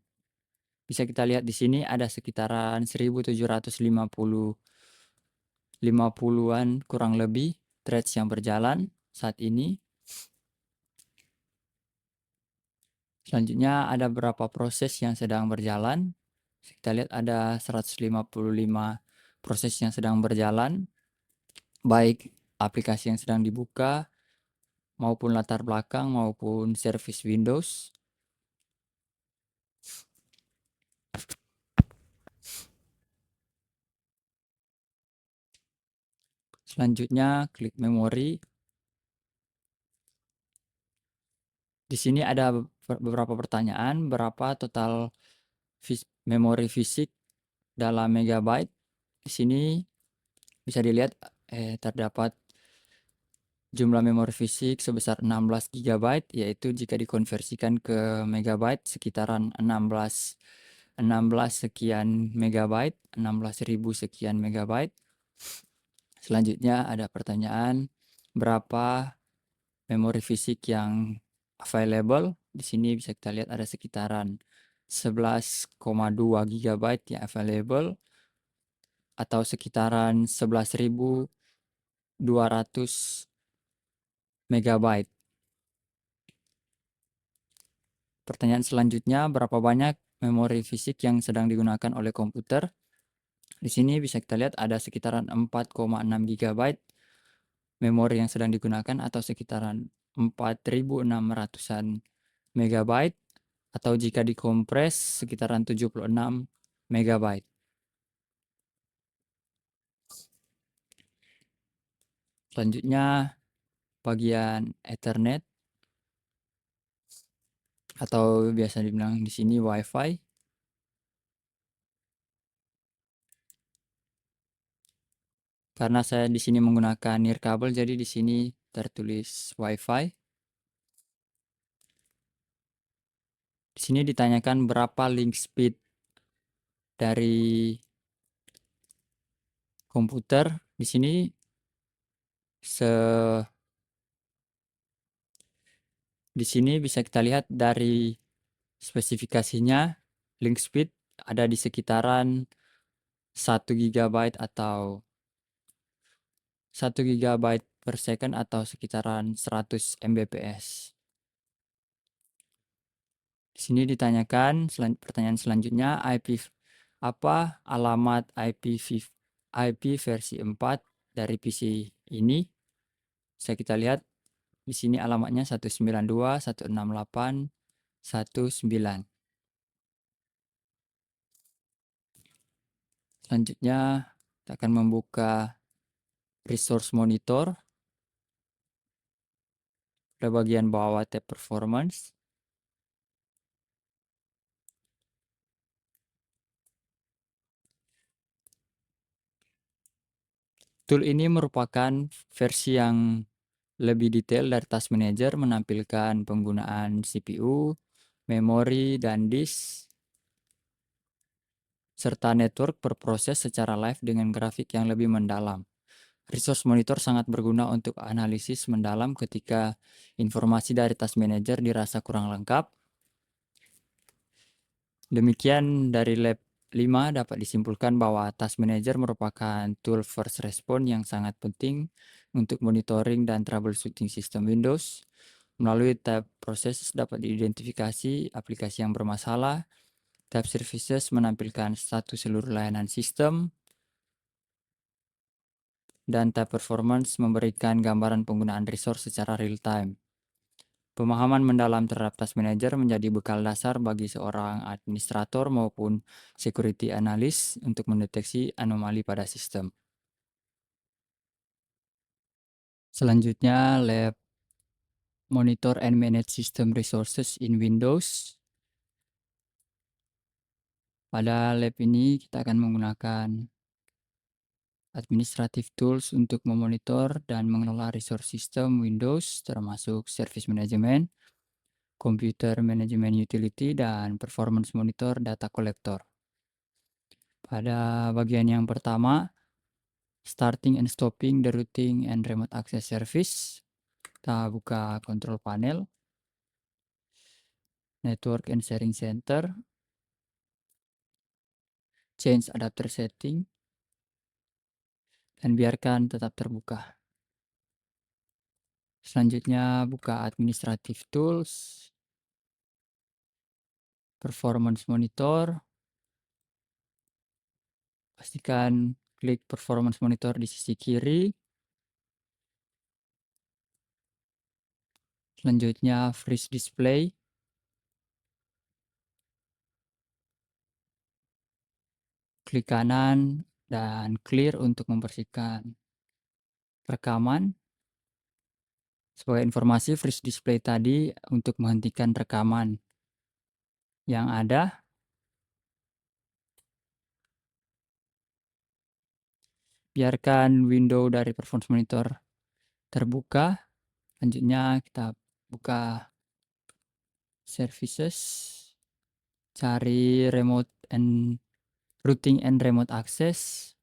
E: Bisa kita lihat di sini ada sekitaran 1750-50-an kurang lebih threads yang berjalan saat ini. Selanjutnya ada berapa proses yang sedang berjalan. Kita lihat ada 155 proses yang sedang berjalan, baik aplikasi yang sedang dibuka, maupun latar belakang, maupun service Windows. Selanjutnya klik memori. Di sini ada beberapa pertanyaan, berapa total memori fisik dalam megabyte. Di sini bisa dilihat terdapat jumlah memori fisik sebesar 16 GB, yaitu jika dikonversikan ke megabyte sekitaran 16 sekian megabyte, 16.000 sekian megabyte. Selanjutnya ada pertanyaan, berapa memori fisik yang available? Di sini bisa kita lihat ada sekitaran 11,2 GB yang available atau sekitaran 11.200 megabyte. Pertanyaan selanjutnya, berapa banyak memori fisik yang sedang digunakan oleh komputer? Di sini bisa kita lihat ada sekitaran 4,6 GB memori yang sedang digunakan atau sekitaran 4.600-an megabyte atau jika dikompres sekitaran 76 megabyte. Selanjutnya bagian Ethernet atau biasa dibilang di sini WiFi. Karena saya di sini menggunakan nirkabel, jadi di sini tertulis WiFi. Di sini ditanyakan berapa link speed dari komputer. Di sini bisa kita lihat dari spesifikasinya, link speed ada di sekitaran 1 GB atau 1 GB per second atau sekitaran 100 Mbps. Di sini ditanyakan pertanyaan selanjutnya, apa alamat IP versi 4 dari PC ini? Bisa kita lihat di sini alamatnya 192.168.19. Selanjutnya kita akan membuka resource monitor. Pada bagian bawah tab performance. Tool ini merupakan versi yang lebih detail dari Task Manager, menampilkan penggunaan CPU, memori, dan disk, serta network per proses secara live dengan grafik yang lebih mendalam. Resource monitor sangat berguna untuk analisis mendalam ketika informasi dari task manager dirasa kurang lengkap. Demikian dari lab 5 dapat disimpulkan bahwa task manager merupakan tool first response yang sangat penting untuk monitoring dan troubleshooting sistem Windows. Melalui tab Processes dapat diidentifikasi aplikasi yang bermasalah. Tab Services menampilkan status seluruh layanan sistem. Dan tab Performance memberikan gambaran penggunaan resource secara real time. Pemahaman mendalam terhadap task manager menjadi bekal dasar bagi seorang administrator maupun security analyst untuk mendeteksi anomali pada sistem. Selanjutnya, lab Monitor and Manage System Resources in Windows. Pada lab ini kita akan menggunakan administrative tools untuk memonitor dan mengelola resource sistem Windows termasuk Service Management, Computer Management Utility, dan Performance Monitor Data Collector. Pada bagian yang pertama, Starting and Stopping the Routing and Remote Access Service. Kita buka Control Panel, Network and Sharing Center, Change Adapter Setting, dan biarkan tetap terbuka. Selanjutnya buka Administrative Tools, Performance Monitor. Pastikan klik Performance Monitor di sisi kiri. Selanjutnya Freeze Display. Klik kanan dan clear untuk membersihkan rekaman. Sebagai informasi, freeze display tadi untuk menghentikan rekaman yang ada. Biarkan window dari Performance Monitor terbuka. Selanjutnya kita buka Services, cari Remote and Routing and Remote Access.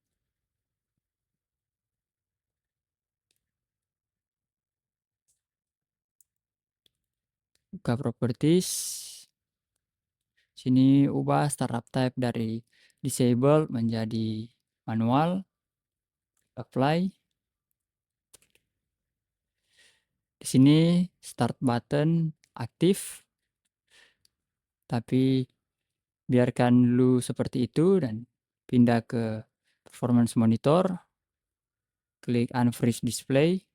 E: Buka Properties. Sini ubah startup type dari disable menjadi manual. Apply. Di sini start button aktif. Tapi biarkan dulu seperti itu dan pindah ke Performance Monitor. Klik Unfreeze Display.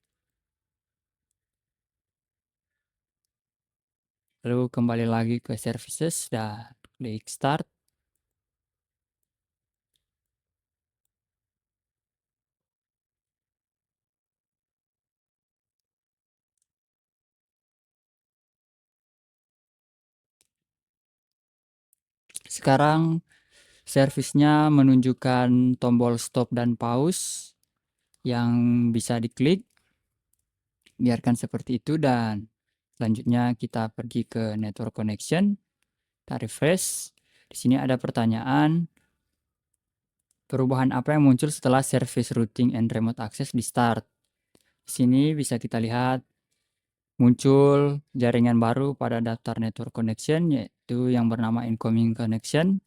E: Lalu kembali lagi ke Services dan klik Start. Sekarang servisnya menunjukkan tombol stop dan pause yang bisa diklik. Biarkan seperti itu dan selanjutnya kita pergi ke Network Connection. Kita refresh. Di sini ada pertanyaan, perubahan apa yang muncul setelah Service Routing and Remote Access di start? Di sini bisa kita lihat muncul jaringan baru pada daftar Network Connection, yaitu yang bernama Incoming Connection.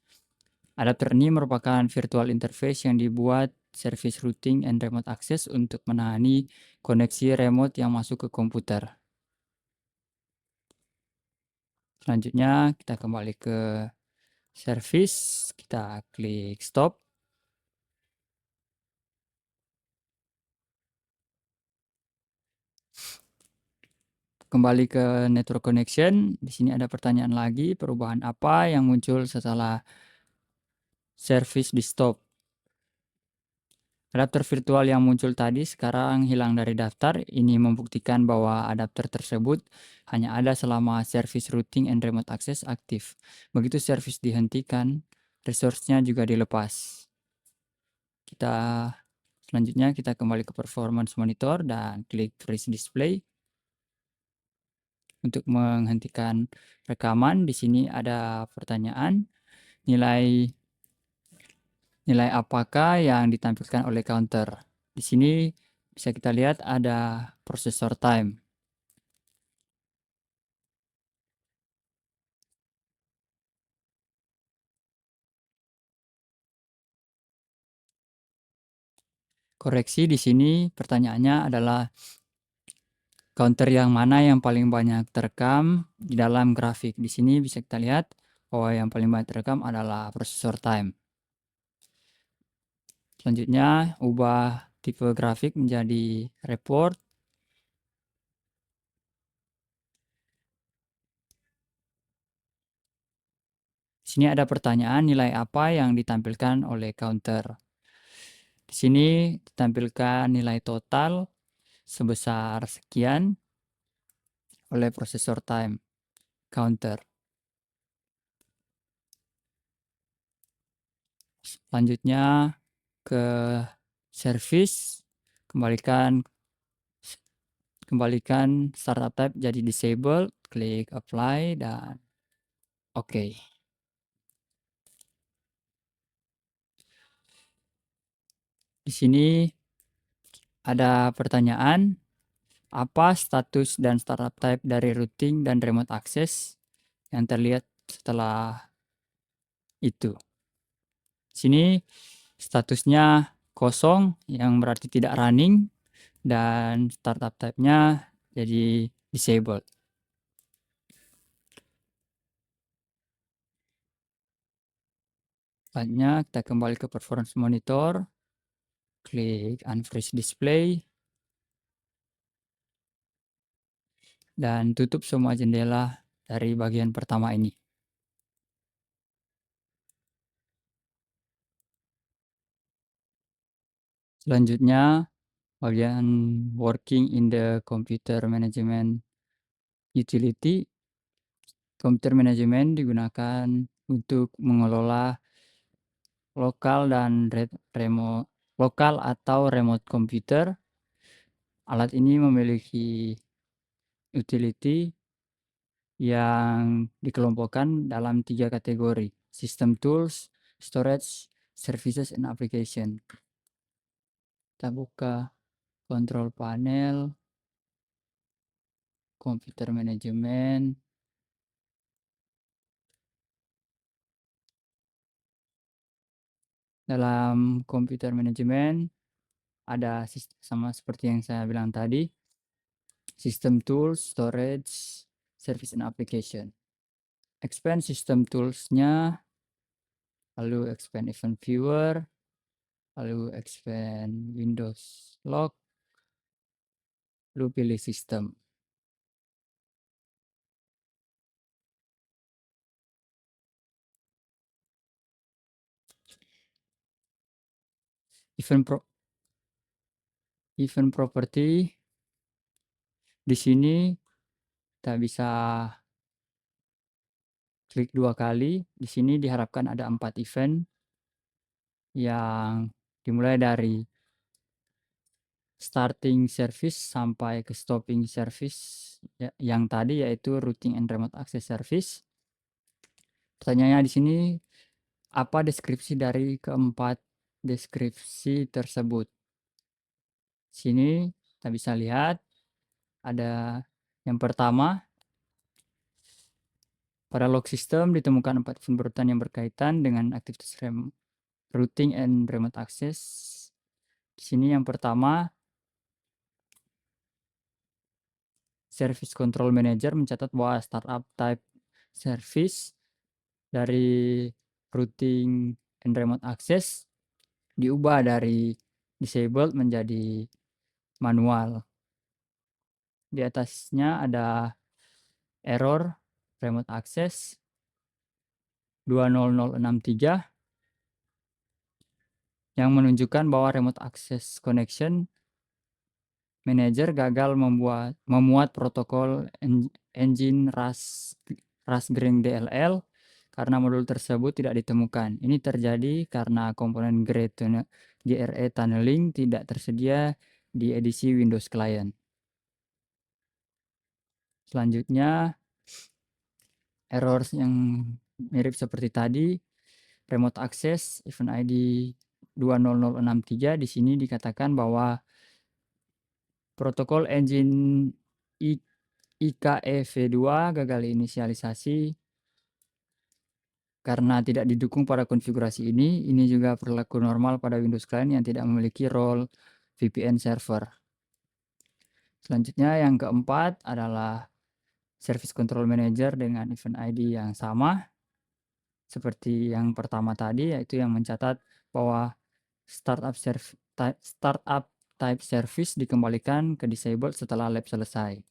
E: Adapter ini merupakan virtual interface yang dibuat Service Routing and Remote Access untuk menangani koneksi remote yang masuk ke komputer. Selanjutnya kita kembali ke Service, kita klik Stop. Kembali ke Network Connection. Di sini ada pertanyaan lagi, perubahan apa yang muncul setelah service di stop? Adapter virtual yang muncul tadi sekarang hilang dari daftar. Ini membuktikan bahwa adapter tersebut hanya ada selama Service Routing and Remote Access aktif. Begitu service dihentikan, resource-nya juga dilepas. Selanjutnya kita kembali ke Performance Monitor dan klik Freeze Display. Untuk menghentikan rekaman, di sini ada pertanyaan, nilai apakah yang ditampilkan oleh counter. Di sini bisa kita lihat ada processor time. Koreksi di sini pertanyaannya adalah counter yang mana yang paling banyak terekam di dalam grafik. Di sini bisa kita lihat bahwa yang paling banyak terekam adalah processor time. Selanjutnya, ubah tipe grafik menjadi report. Di sini ada pertanyaan nilai apa yang ditampilkan oleh counter. Di sini ditampilkan nilai total sebesar sekian oleh processor time counter. Selanjutnya ke service, kembalikan startup type jadi disable, klik apply dan oke. Di sini ada pertanyaan, apa status dan startup type dari routing dan remote access yang terlihat setelah itu. Di sini statusnya kosong yang berarti tidak running dan startup type-nya jadi disabled. Selanjutnya kita kembali ke performance monitor, klik unfreeze display, dan tutup semua jendela dari bagian pertama ini. Selanjutnya, bagian working in the computer management utility. Computer management digunakan untuk mengelola lokal dan lokal atau remote computer. Alat ini memiliki utility yang dikelompokkan dalam 3 kategori: system tools, storage, services, and application. Kita buka control panel, computer management. Dalam computer management ada sama seperti yang saya bilang tadi, system tools, storage, service, and application. Expand system tools-nya, lalu expand event viewer, lalu expand Windows log, lalu pilih system. Event property, di sini kita bisa klik 2 kali. Di sini diharapkan ada 4 event yang dimulai dari starting service sampai ke stopping service yang tadi, yaitu routing and remote access service. Pertanyaannya di sini, apa deskripsi dari keempat deskripsi tersebut? Sini kita bisa lihat ada yang pertama, pada log system ditemukan 4 event berurutan yang berkaitan dengan aktivitas routing and remote access. Di sini yang pertama, Service Control Manager mencatat bahwa startup type service dari routing and remote access diubah dari disabled menjadi manual. Di atasnya ada error remote access 20063 yang menunjukkan bahwa remote access connection manager gagal memuat protokol engine RAS-Greng DLL karena modul tersebut tidak ditemukan. Ini terjadi karena komponen GRE tunneling tidak tersedia di edisi Windows Client. Selanjutnya, error yang mirip seperti tadi, remote access event ID 20063 di sini dikatakan bahwa Protokol engine IKEv2 gagal inisialisasi karena tidak didukung pada konfigurasi ini. Ini juga berlaku normal pada Windows client yang tidak memiliki role VPN server. Selanjutnya yang keempat adalah Service Control Manager dengan event ID yang sama seperti yang pertama tadi, yaitu yang mencatat bahwa startup type service dikembalikan ke disabled setelah lab selesai.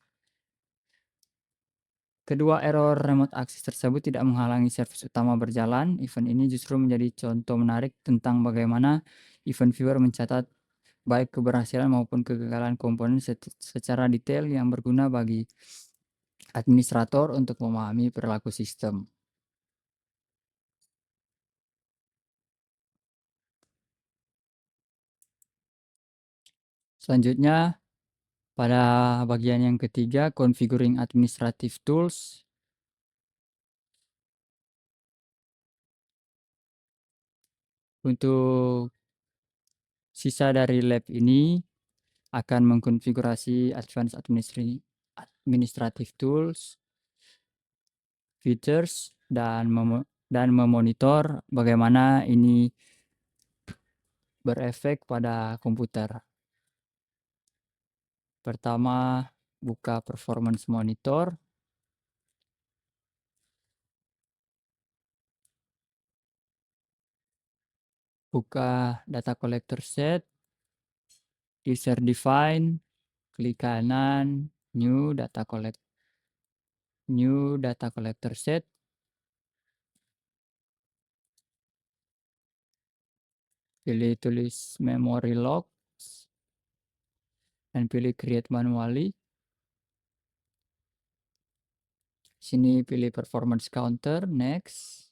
E: Kedua error remote access tersebut tidak menghalangi service utama berjalan. Event ini justru menjadi contoh menarik tentang bagaimana event viewer mencatat baik keberhasilan maupun kegagalan komponen secara detail yang berguna bagi administrator untuk memahami perilaku sistem. Selanjutnya, pada bagian yang ketiga, configuring administrative tools. Untuk sisa dari lab ini akan mengkonfigurasi advanced administrative tools, features, dan memonitor bagaimana ini berefek pada komputer. Pertama, buka performance monitor. Buka data collector set, user define, klik kanan, new data collector set. Pilih tulis memory logs dan pilih create manually. Sini pilih performance counter, next.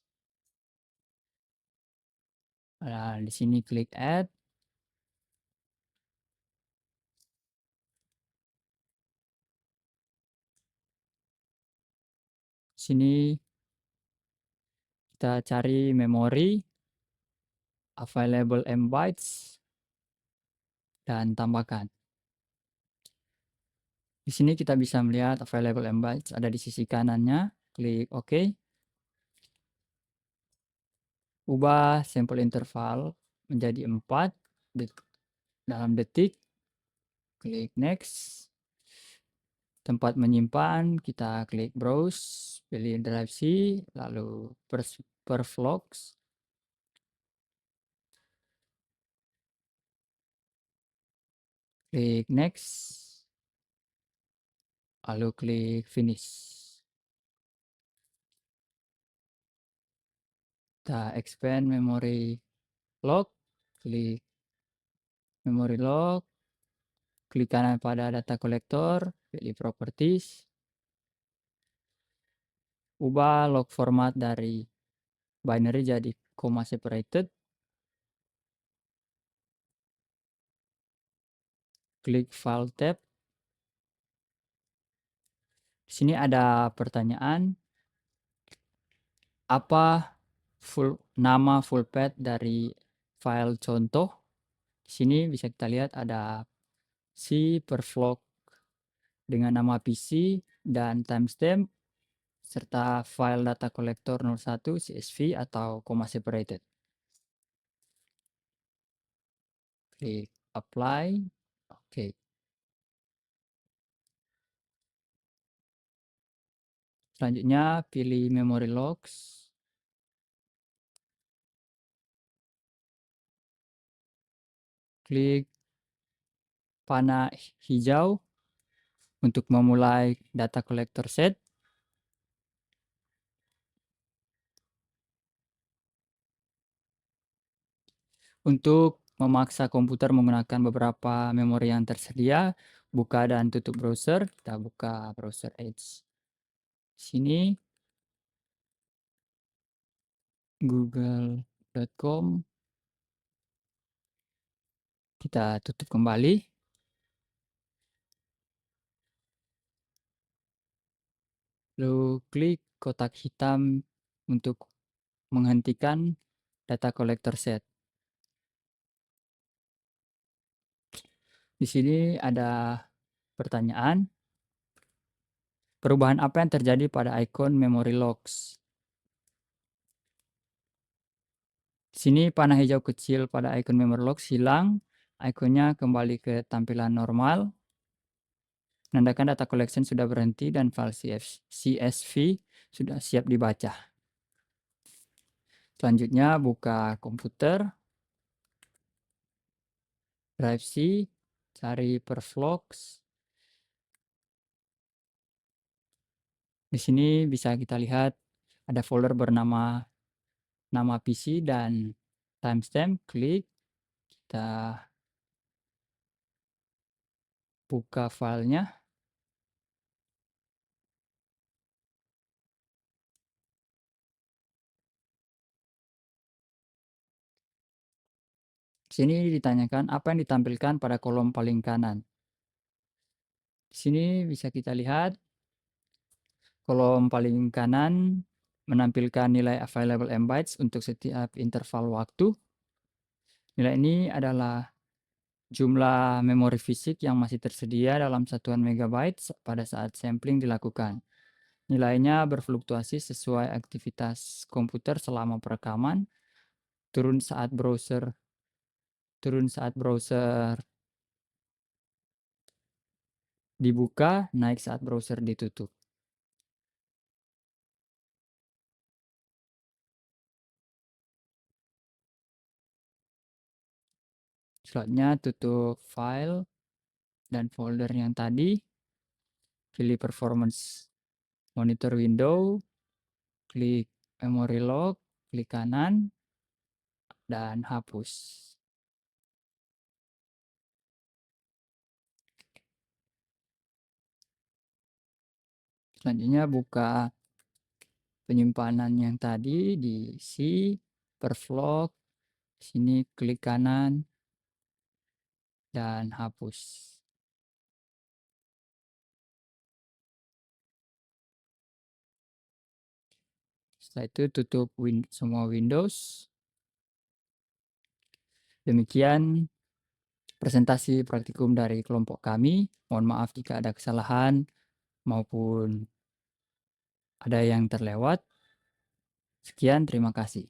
E: Nah, di sini klik add. Sini kita cari memori, available M bytes, dan tambahkan. Di sini kita bisa melihat available M bytes ada di sisi kanannya. Klik OK. Ubah sampel interval menjadi 4 dalam detik. Klik next. Tempat menyimpan, kita klik browse, pilih drive C, lalu perflogs. Klik next, lalu klik finish. Kita expand memory log, klik memory log, klik kanan pada data collector, pilih properties, ubah log format dari binary jadi comma separated, klik file tab. Di sini ada pertanyaan, apa nama full path dari file contoh? Di sini bisa kita lihat ada C perflog dengan nama PC dan timestamp serta file data collector 01 CSV atau comma separated. Klik apply. Oke. Selanjutnya pilih memory logs. Klik panah hijau untuk memulai data collector set. Untuk memaksa komputer menggunakan beberapa memori yang tersedia, buka dan tutup browser. Kita buka browser Edge. Sini google.com. Kita tutup kembali. Lalu klik kotak hitam untuk menghentikan data collector set. Di sini ada Pertanyaan, perubahan apa yang terjadi pada ikon memory locks? Di sini panah hijau kecil pada ikon memory locks hilang, ikonnya kembali ke tampilan normal, menandakan data collection sudah berhenti dan file CSV sudah siap dibaca. Selanjutnya buka komputer, drive C, cari perflogs. Di sini bisa kita lihat ada folder bernama nama PC dan timestamp. Klik, kita buka filenya. Di sini ditanyakan apa yang ditampilkan pada kolom paling kanan. Di sini bisa kita lihat kolom paling kanan menampilkan nilai available MB untuk setiap interval waktu. Nilai ini adalah jumlah memori fisik yang masih tersedia dalam satuan megabyte pada saat sampling dilakukan. Nilainya berfluktuasi sesuai aktivitas komputer selama perekaman, turun saat browser dibuka, naik saat browser ditutup. Selanjutnya tutup file dan folder yang tadi, pilih performance monitor window, klik memory lock, klik kanan, dan hapus. Selanjutnya buka penyimpanan yang tadi di C, perflog, sini klik kanan, dan hapus. Setelah itu tutup semua Windows. Demikian presentasi praktikum dari kelompok kami. Mohon maaf jika ada kesalahan maupun ada yang terlewat. Sekian, terima kasih.